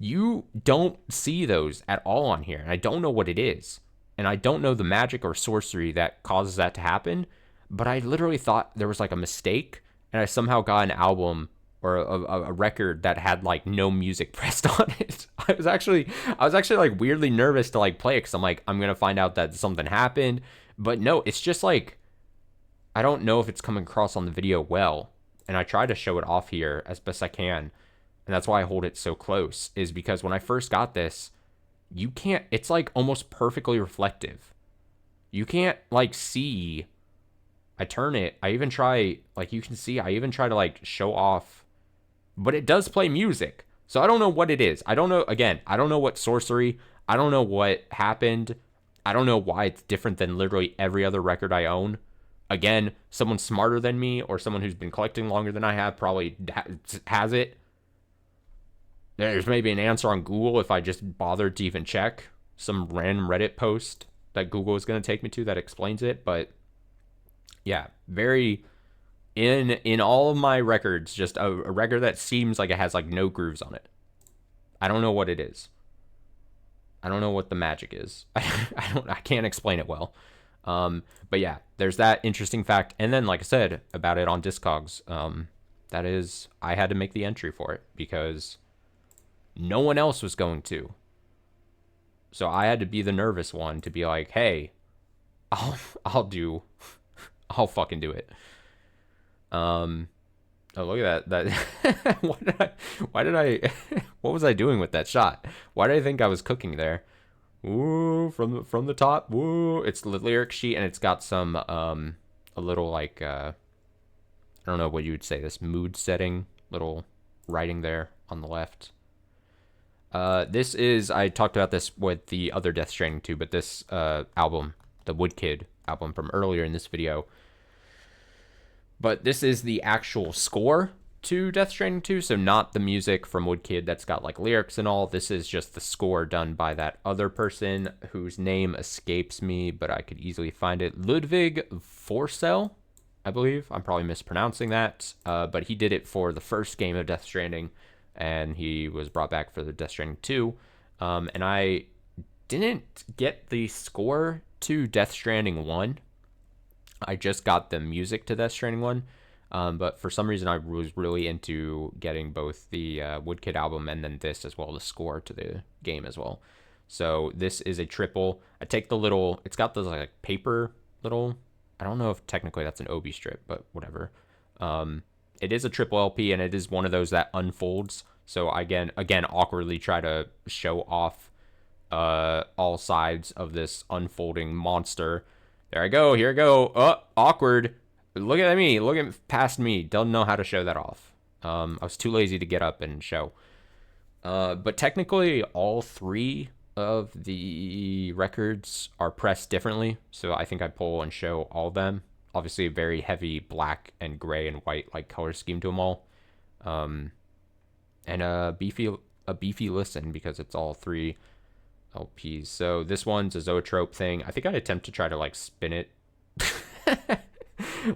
You don't see those at all on here, and I don't know what it is. And I don't know the magic or sorcery that causes that to happen, but I literally thought there was like a mistake, and I somehow got an album or a record that had like no music pressed on it. I was actually like weirdly nervous to like play it, because I'm like, I'm gonna find out that something happened. But no, it's just like, I don't know if it's coming across on the video well, and I try to show it off here as best I can, and that's why I hold it so close, is because when I first got this, you can't, it's like almost perfectly reflective. You can't like see. I turn it, I even try, like you can see, I even try to like show off, but it does play music. So I don't know what it is. I don't know, again, I don't know what sorcery, I don't know what happened. I don't know why it's different than literally every other record I own. Again, someone smarter than me or someone who's been collecting longer than I have probably has it. There's maybe an answer on Google if I just bothered to even check some random Reddit post that Google is going to take me to that explains it. But yeah, very in all of my records, just a record that seems like it has like no grooves on it. I don't know what it is. I don't know what the magic is. I can't explain it well. But yeah, there's that interesting fact. And then, like I said about it on Discogs, that is, I had to make the entry for it because no one else was going to. So I had to be the nervous one to be like, hey, I'll I'll do I'll fucking do it. Um oh, look at that. Why did I what was I doing with that shot? Why did I think I was cooking there? Woo, from the top. Woo. It's the lyric sheet and it's got some a little like I don't know what you would say, this mood setting little writing there on the left. This is, I talked about this with the other Death Stranding 2, but this album, the Woodkid album from earlier in this video. But this is the actual score to Death Stranding 2, so not the music from Woodkid that's got like lyrics and all. This is just the score done by that other person whose name escapes me, but I could easily find it. Ludwig Forsell, I believe. I'm probably mispronouncing that, but he did it for the first game of Death Stranding, and he was brought back for the Death Stranding 2. And I didn't get the score to Death Stranding 1. I just got the music to Death Stranding 1. But for some reason, I was really into getting both the Woodkid album and then this as well, the score to the game as well. So this is a triple. I take the little, it's got those like paper little, I don't know if technically that's an Obi strip, but whatever. It is a triple LP and it is one of those that unfolds. So again, awkwardly try to show off all sides of this unfolding monster. There I go. Here I go. Oh, awkward. Look at me. Look at past me. Don't know how to show that off. I was too lazy to get up and show. But technically, all three of the records are pressed differently. So I think I pull and show all of them. Obviously, a very heavy black and gray and white like color scheme to them all. And a beefy listen because it's all three LPs. So this one's a zoetrope thing. I think I'd attempt to try to like spin it.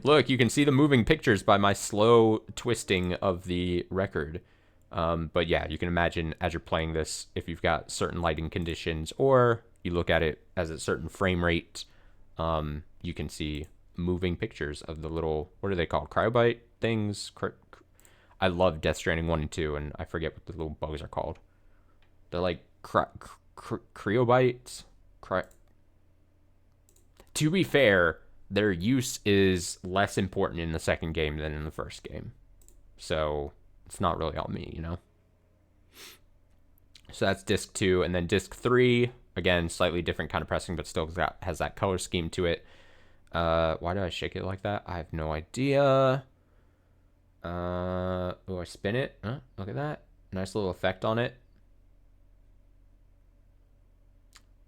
Look, you can see the moving pictures by my slow twisting of the record. But yeah, you can imagine as you're playing this, if you've got certain lighting conditions or you look at it as a certain frame rate, you can see moving pictures of the little, what are they called? Cryobite things? I love Death Stranding 1 and 2, and I forget what the little bugs are called. They're like cryobites. To be fair, their use is less important in the second game than in the first game. So it's not really on me, you know? So that's disc 2. And then disc 3, again, slightly different kind of pressing, but still has that color scheme to it. Why do I shake it like that? I have no idea. Oh, I spin it. Look at that. Nice little effect on it.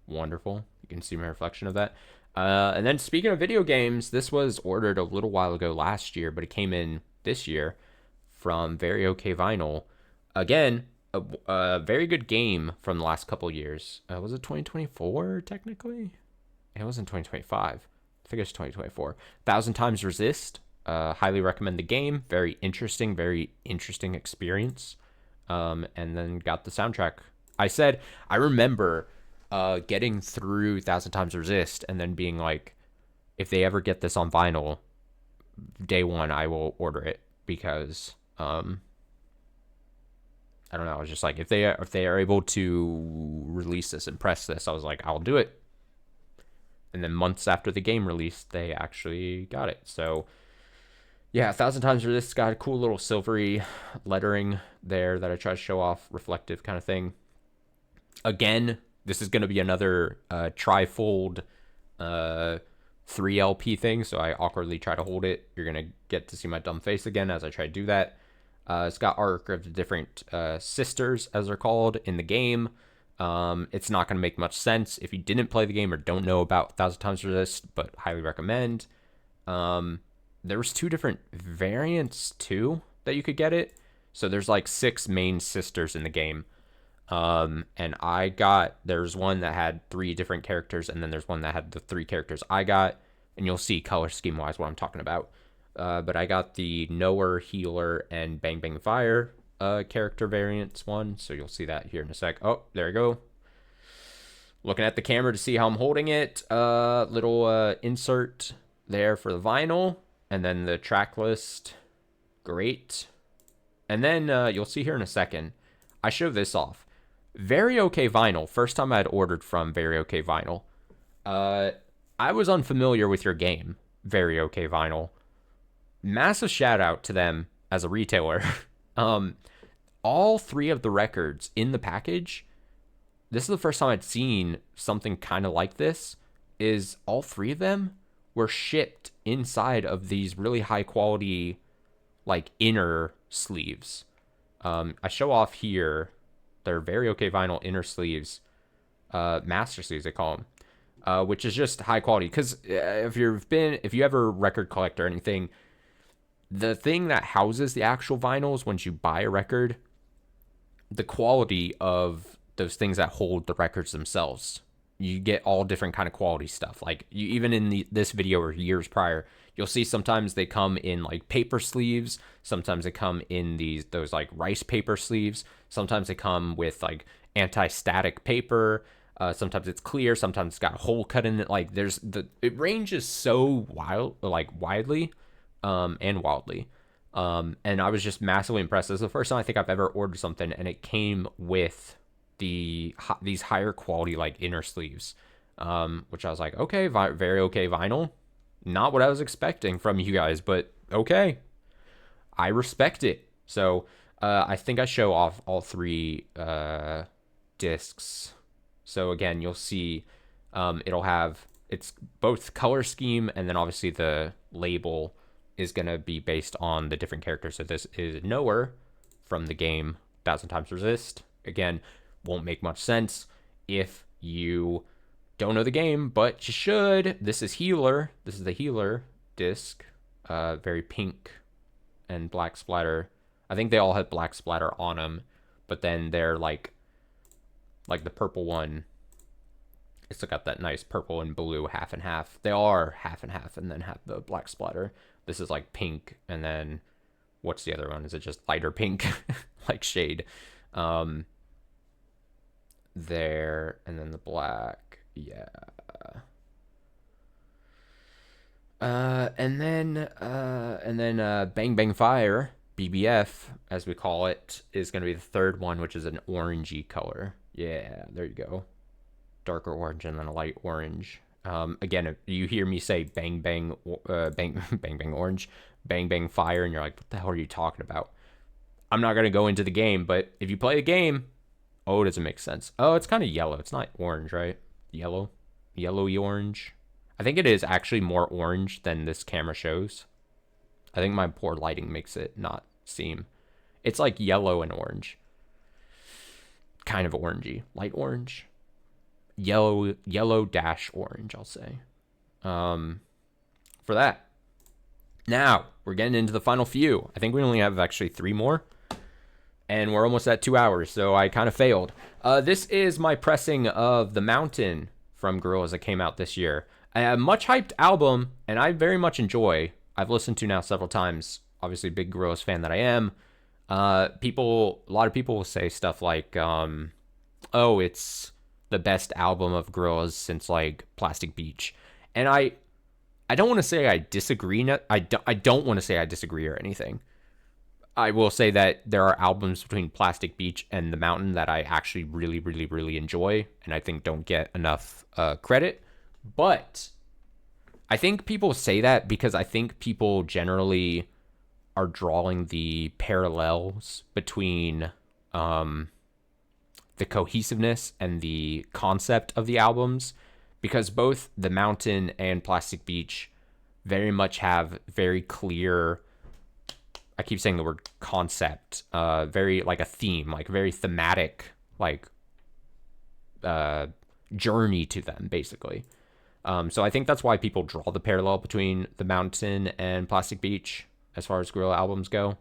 Wonderful. You can see my reflection of that. And then speaking of video games, this was ordered a little while ago last year, but it came in this year from Very OK Vinyl. Again, a very good game from the last couple years. Was it 2024 technically? It wasn't 2025. I think it's 2024. 1,000 Times Resist. Highly recommend the game. Very interesting experience. And then got the soundtrack. I remember getting through 1,000 Times Resist and then being like, if they ever get this on vinyl, day one I will order it because I don't know. I was just like, if they are able to release this and press this, I was like, I'll do it. And then months after the game released, they actually got it. So yeah, 1,000 Times Resist got a cool little silvery lettering there that I try to show off, reflective kind of thing. Again, this is going to be another trifold 3LP thing, so I awkwardly try to hold it. You're going to get to see my dumb face again as I try to do that. It's got artwork of the different sisters, as they're called, in the game. It's not going to make much sense if you didn't play the game or don't know about 1,000 Times Resist, but highly recommend. There was 2 different variants, too, that you could get it. So there's like 6 main sisters in the game. And there's one that had 3 different characters, and then there's one that had the 3 characters I got, and you'll see color scheme wise what I'm talking about. But I got the Knower, Healer, and Bang Bang Fire character variants one, so you'll see that here in a sec. Oh, there we go. Looking at the camera to see how I'm holding it. Little insert there for the vinyl, and then the track list. Great. And then you'll see here in a second, I show this off. Very OK Vinyl. First time I had ordered from Very OK Vinyl. I was unfamiliar with your game, Very Okay Vinyl. Massive shout out to them as a retailer. um, all three of the records in the package, this is the first time I'd seen something kind of like this, is all three of them were shipped inside of these really high quality, like, inner sleeves. I show off here, they're Very Okay Vinyl inner sleeves, master sleeves they call them, which is just high quality. Because if you ever record collect or anything, the thing that houses the actual vinyls once you buy a record, the quality of those things that hold the records themselves, you get all different kind of quality stuff. Like you, even in this video or years prior, you'll see sometimes they come in like paper sleeves, sometimes they come in those like rice paper sleeves, sometimes they come with like anti-static paper, sometimes it's clear, sometimes it's got a hole cut in it. Like it ranges so widely, and wildly. And I was just massively impressed. This is the first time I think I've ever ordered something and it came with these higher quality like inner sleeves, which I was like, okay, Very Okay Vinyl. Not what I was expecting from you guys, but okay, I respect it. So I think I show off all three discs. So again, you'll see it'll have it's both color scheme and then obviously the label is going to be based on the different characters. So this is Knower from the game Thousand Times Resist. Again, won't make much sense if you don't know the game, but you should. This is Healer. This is the Healer disc. Very pink and black splatter. I think they all had black splatter on them, but then they're like the purple one. It's got that nice purple and blue half and half. They are half and half and then have the black splatter. This is like pink, and then what's the other one? Is it just lighter pink, like shade? There, and then the black, yeah. And then Bang Bang Fire, BBF, as we call it, is going to be the third one, which is an orangey color. Yeah, there you go. Darker orange and then a light orange. Again, if you hear me say bang bang bang orange, bang bang fire, and you're like, what the hell are you talking about? I'm not gonna go into the game, but if you play the game, oh, does it make sense? Oh, it's kind of yellow. It's not orange, right? Yellowy orange. I think it is actually more orange than this camera shows. I think my poor lighting makes it not seem. It's like yellow and orange. Kind of orangey, light orange. Yellow dash orange, I'll say, for that. Now we're getting into the final few. I think we only have actually 3 more, and we're almost at 2 hours, so I kind of failed. This is my pressing of The Mountain from Gorillaz that came out this year. A much hyped album, and I very much enjoy. I've listened to now several times. Obviously, big Gorillaz fan that I am. A lot of people will say stuff like, "Oh, it's the best album of Gorillaz since like Plastic Beach," and I don't want to say I disagree. I don't want to say I disagree or anything. I will say that there are albums between Plastic Beach and The Mountain that I actually really, really, really enjoy, and I think don't get enough credit. But I think people say that because I think people generally are drawing the parallels between the cohesiveness and the concept of the albums, because both The Mountain and Plastic Beach very much have very clear, I keep saying the word concept, very like a theme, like very thematic, like journey to them, basically. So I think that's why people draw the parallel between The Mountain and Plastic Beach as far as Gorilla albums go.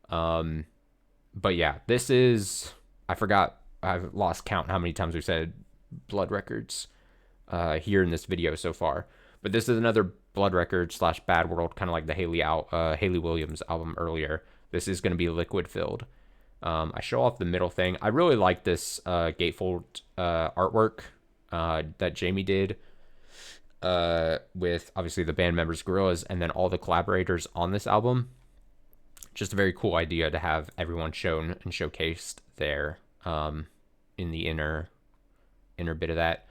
But yeah, this is, I've lost count how many times we've said Blood Records here in this video so far. But this is another Blood Records / Bad World, kind of like the Haley Williams album earlier. This is going to be liquid filled. I show off the middle thing. I really like this gatefold artwork that Jamie did with obviously the band members Gorillaz and then all the collaborators on this album. Just a very cool idea to have everyone shown and showcased there. In the inner bit of that.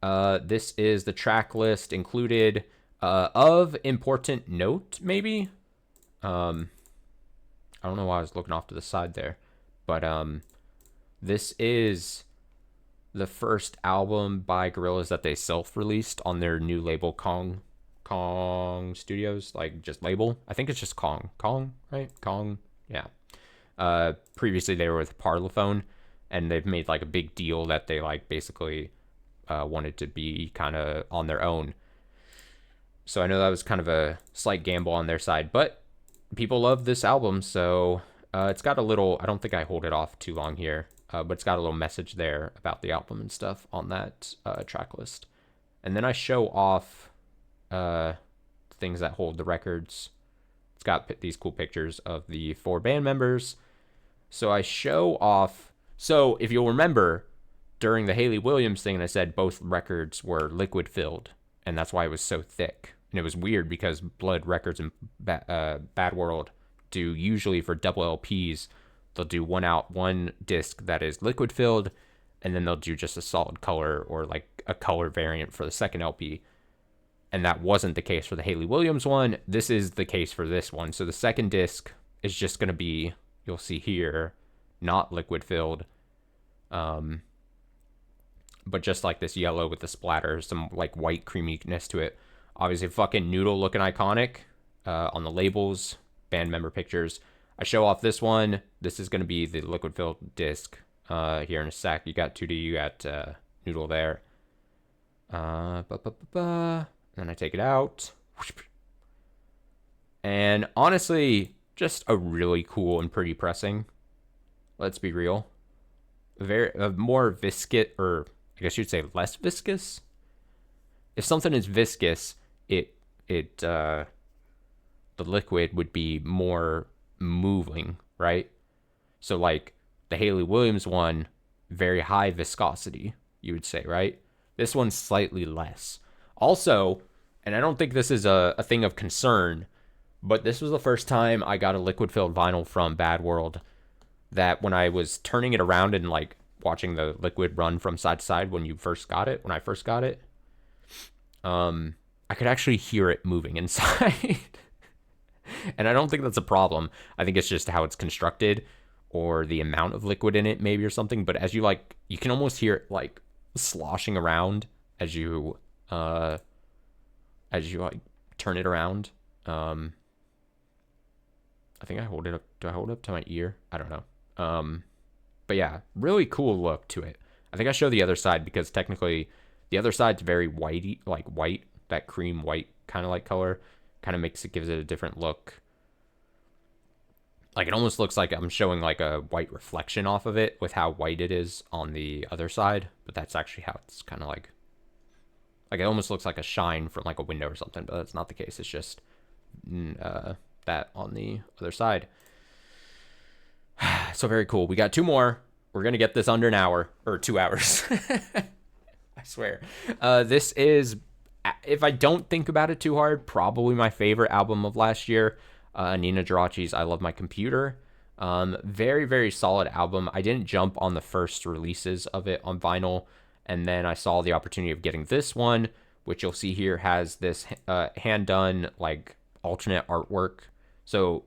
This is the track list included of important note, maybe. I don't know why I was looking off to the side there, but this is the first album by Gorillaz that they self-released on their new label Kong Studios, like just label. I think it's just Kong, right? Kong, yeah. Previously they were with Parlophone, and they've made like a big deal that they like basically wanted to be kind of on their own. So I know that was kind of a slight gamble on their side, but people love this album, so it's got a little, I don't think I hold it off too long here, but it's got a little message there about the album and stuff on that track list. And then I show off things that hold the records. It's got these cool pictures of the 4 band members. So I show off, so if you'll remember, during the Hayley Williams thing, I said both records were liquid filled, and that's why it was so thick. And it was weird because Blood Records and Bad World do usually for double LPs, they'll do one disc that is liquid filled, and then they'll do just a solid color or like a color variant for the second LP. And that wasn't the case for the Hayley Williams one. This is the case for this one. So the second disc is just going to be, you'll see here, not liquid filled, but just like this yellow with the splatter, some like white creaminess to it. Obviously, fucking noodle looking iconic on the labels, band member pictures. I show off this one. This is going to be the liquid filled disc here in a sec. You got 2D, you got noodle there. Then I take it out. And honestly, just a really cool and pretty pressing. Let's be real. Very more viscous, or I guess you'd say less viscous. If something is viscous, the liquid would be more moving, right? So like the Hayley Williams one, very high viscosity, you would say, right? This one's slightly less. Also, and I don't think this is a thing of concern, but this was the first time I got a liquid filled vinyl from Bad World that when I was turning it around and like watching the liquid run from side to side when I first got it, I could actually hear it moving inside. And I don't think that's a problem. I think it's just how it's constructed or the amount of liquid in it maybe or something. But as you like, you can almost hear it like sloshing around as you like turn it around. I think I hold it up. Do I hold it up to my ear? I don't know. But yeah, really cool look to it. I think I show the other side because technically the other side's very whitey, like white, that cream white kind of like color. Kind of gives it a different look. Like it almost looks like I'm showing like a white reflection off of it with how white it is on the other side. But that's actually how it's kind of like it almost looks like a shine from like a window or something. But that's not the case. It's just that on the other side. So very cool. We got 2 more. We're going to get this under an hour or 2 hours. I swear. This is, if I don't think about it too hard, probably my favorite album of last year. Nina Geraci's I Love My Computer. Very, very solid album. I didn't jump on the first releases of it on vinyl. And then I saw the opportunity of getting this one, which you'll see here has this hand-done like alternate artwork. So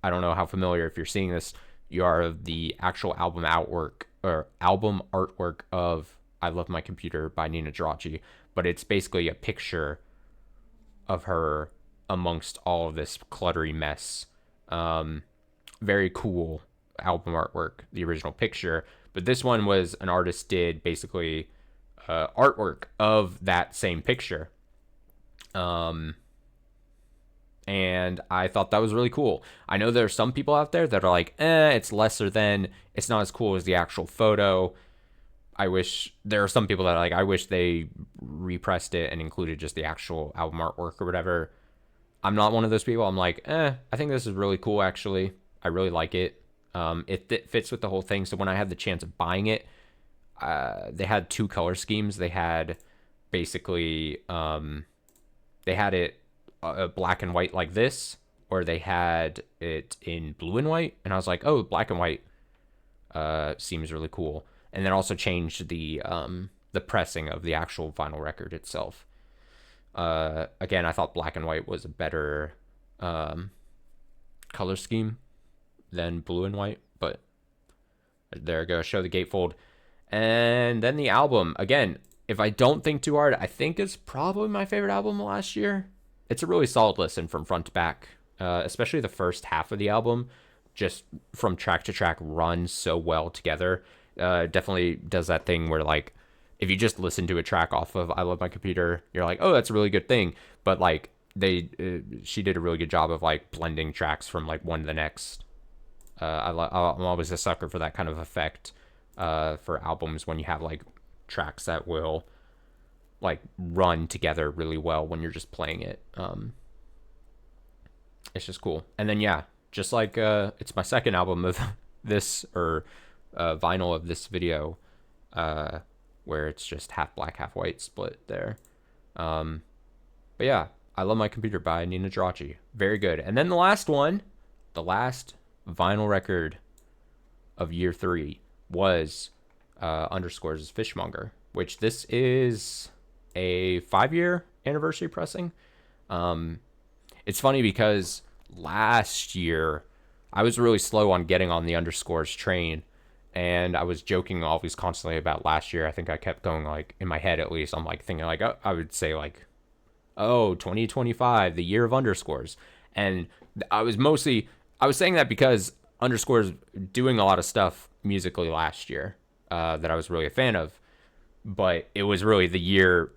I don't know how familiar, if you're seeing this, you are of the actual album artwork of I Love My Computer by Nina Geraci. But it's basically a picture of her amongst all of this cluttery mess. Very cool album artwork, the original picture. But this one was an artist did basically artwork of that same picture. And I thought that was really cool. I know there are some people out there that are like, it's lesser than, it's not as cool as the actual photo. There are some people that are like, I wish they repressed it and included just the actual album artwork or whatever. I'm not one of those people. I'm like, I think this is really cool, actually. I really like it. It fits with the whole thing. So when I had the chance of buying it, they had 2 color schemes. They had basically, they had it black and white like this, or they had it in blue and white. And I was like, oh, black and white seems really cool. And then also changed the the pressing of the actual vinyl record itself. Again, I thought black and white was a better color scheme than blue and white, but there we go. Show the gatefold. And then the album. Again, if I don't think too hard, I think it's probably my favorite album last year. It's a really solid listen from front to back, especially the first half of the album. Just from track to track runs so well together. Definitely does that thing where, like, if you just listen to a track off of I Love My Computer, you're like, oh, that's a really good thing. But, like, she did a really good job of, like, blending tracks from, like, one to the next. I'm always a sucker for that kind of effect for albums when you have, like, tracks that will, like, run together really well when you're just playing it. It's just cool. And then, yeah, just like it's my second album of this, or vinyl of this video, where it's just half black, half white split there. But yeah, I Love My Computer by Nina Giraci. Very good. And then the last one, the last vinyl record of year 3 was Underscore's Fishmonger, which this is a 5-year anniversary pressing. It's funny because last year I was really slow on getting on the Underscores train, and I was joking always constantly about last year. I think I kept going, like, in my head at least, I'm like thinking like, oh, I would say like, oh, 2025, the year of Underscores. And I was saying that because Underscores doing a lot of stuff musically last year that I was really a fan of, but it was really the year,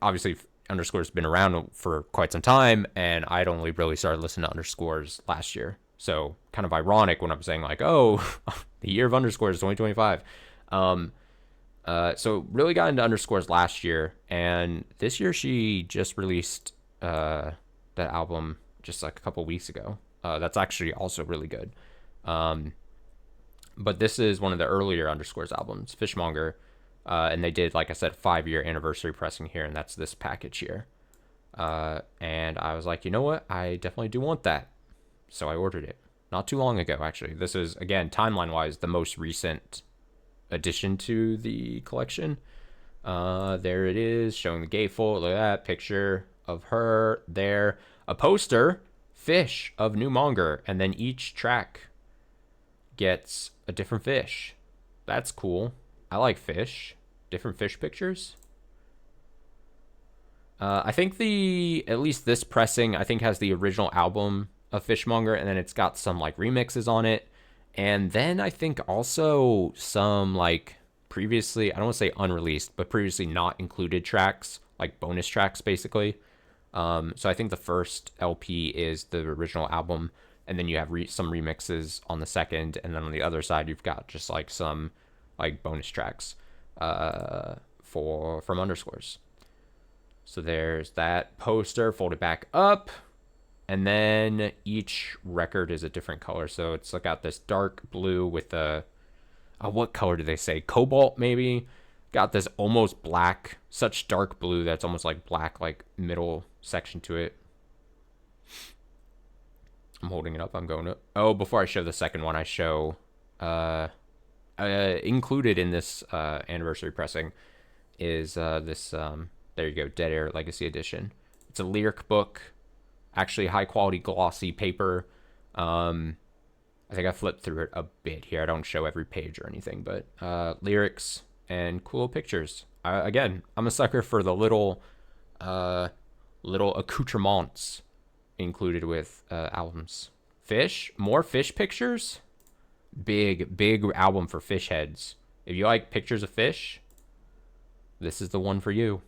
obviously Underscore's been around for quite some time, and I'd only really started listening to Underscores last year. So kind of ironic when I'm saying like, oh, the year of Underscores is 2025. So really got into Underscores last year, and this year she just released that album just like a couple weeks ago. That's actually also really good. But this is one of the earlier Underscores albums, Fishmonger. And they did, like I said, 5-year anniversary pressing here, and that's this package here. And I was like, you know what? I definitely do want that. So I ordered it. Not too long ago, actually. This is, again, timeline-wise, the most recent addition to the collection. There it is, showing the gatefold. Look at that picture of her there. A poster, fish of New Monger, and then each track gets a different fish. That's cool. I like fish. Different fish pictures. I think at least this pressing, I think has the original album of Fishmonger, and then it's got some like remixes on it. And then I think also some like previously, I don't want to say unreleased, but previously not included tracks, like bonus tracks basically. So I think the first LP is the original album, and then you have some remixes on the second, and then on the other side you've got just like some like bonus tracks from Underscores. So there's that poster folded back up, and then each record is a different color. So it's got this dark blue with what color do they say? Cobalt maybe. Got this almost black, such dark blue that's almost like black, like middle section to it. I'm holding it up. I'm going to. Oh, before I show the second one, I show included in this anniversary pressing is this there you go, Dead Air Legacy Edition. It's a lyric book, actually high quality glossy paper. I think I flipped through it a bit here. I don't show every page or anything, but lyrics and cool pictures. Again, I'm a sucker for the little accoutrements included with albums. More fish pictures. Big album for fish heads. If you like pictures of fish, this is the one for you.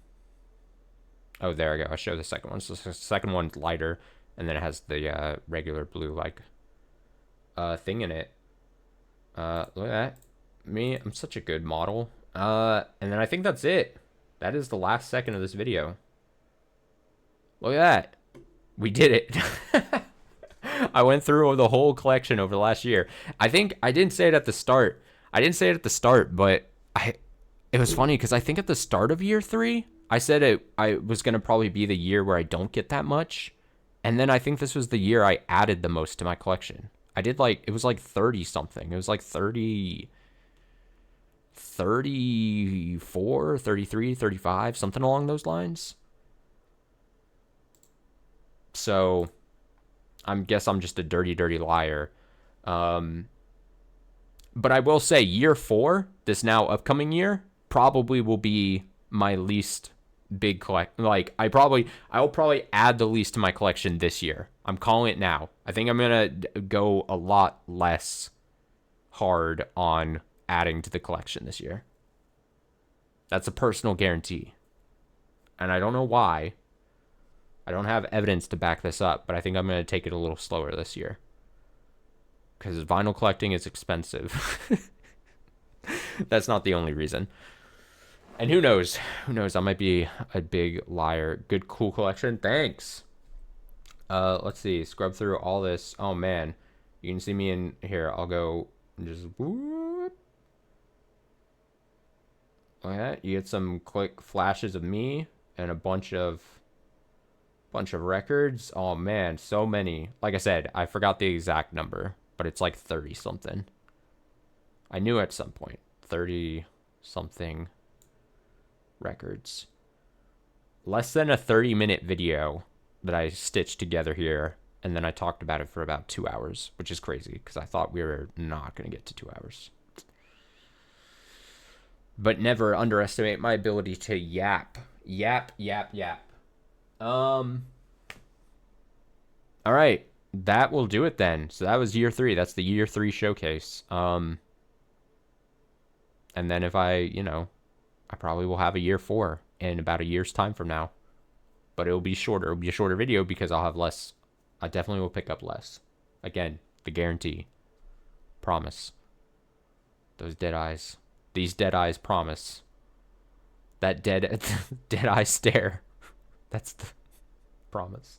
Oh, there I go. I show the second one. So the second one's lighter, and then it has the regular blue like thing in it. Look at that. I'm such a good model. And then I think that's it. That is the last second of this video. Look at that. We did it. I went through the whole collection over the last year. I think I didn't say it at the start. But it was funny because I think at the start of year 3, I said I was going to probably be the year where I don't get that much. And then I think this was the year I added the most to my collection. I did it was like 30 something. It was like 30 34, 33, 35, something along those lines. So I guess I'm just a dirty, dirty liar. But I will say year 4, this now upcoming year, probably will be my least big collect. Like I'll probably add the least to my collection this year. I'm calling it now. I think I'm going to go a lot less hard on adding to the collection this year. That's a personal guarantee. And I don't know why. I don't have evidence to back this up, but I think I'm going to take it a little slower this year. Because vinyl collecting is expensive. That's not the only reason. And who knows? Who knows? I might be a big liar. Good, cool collection. Thanks. Let's see. Scrub through all this. Oh, man. You can see me in here. I'll go and just... whoop. Okay. You get some quick flashes of me and a bunch of records. Oh, man. So many. Like I said, I forgot the exact number, but it's like 30 something. I knew at some point. 30 something records. Less than a 30-minute video that I stitched together here, and then I talked about it for about 2 hours, which is crazy because I thought we were not going to get to 2 hours. But never underestimate my ability to yap. Yap. All right. That will do it then. So that was year 3. That's the year 3 showcase. And then if I probably will have a year 4 in about a year's time from now. But it'll be shorter. It'll be a shorter video because I'll have less. I definitely will pick up less. Again, the guarantee. Promise. Those dead eyes. These dead eyes promise. That dead eye stare. That's the promise.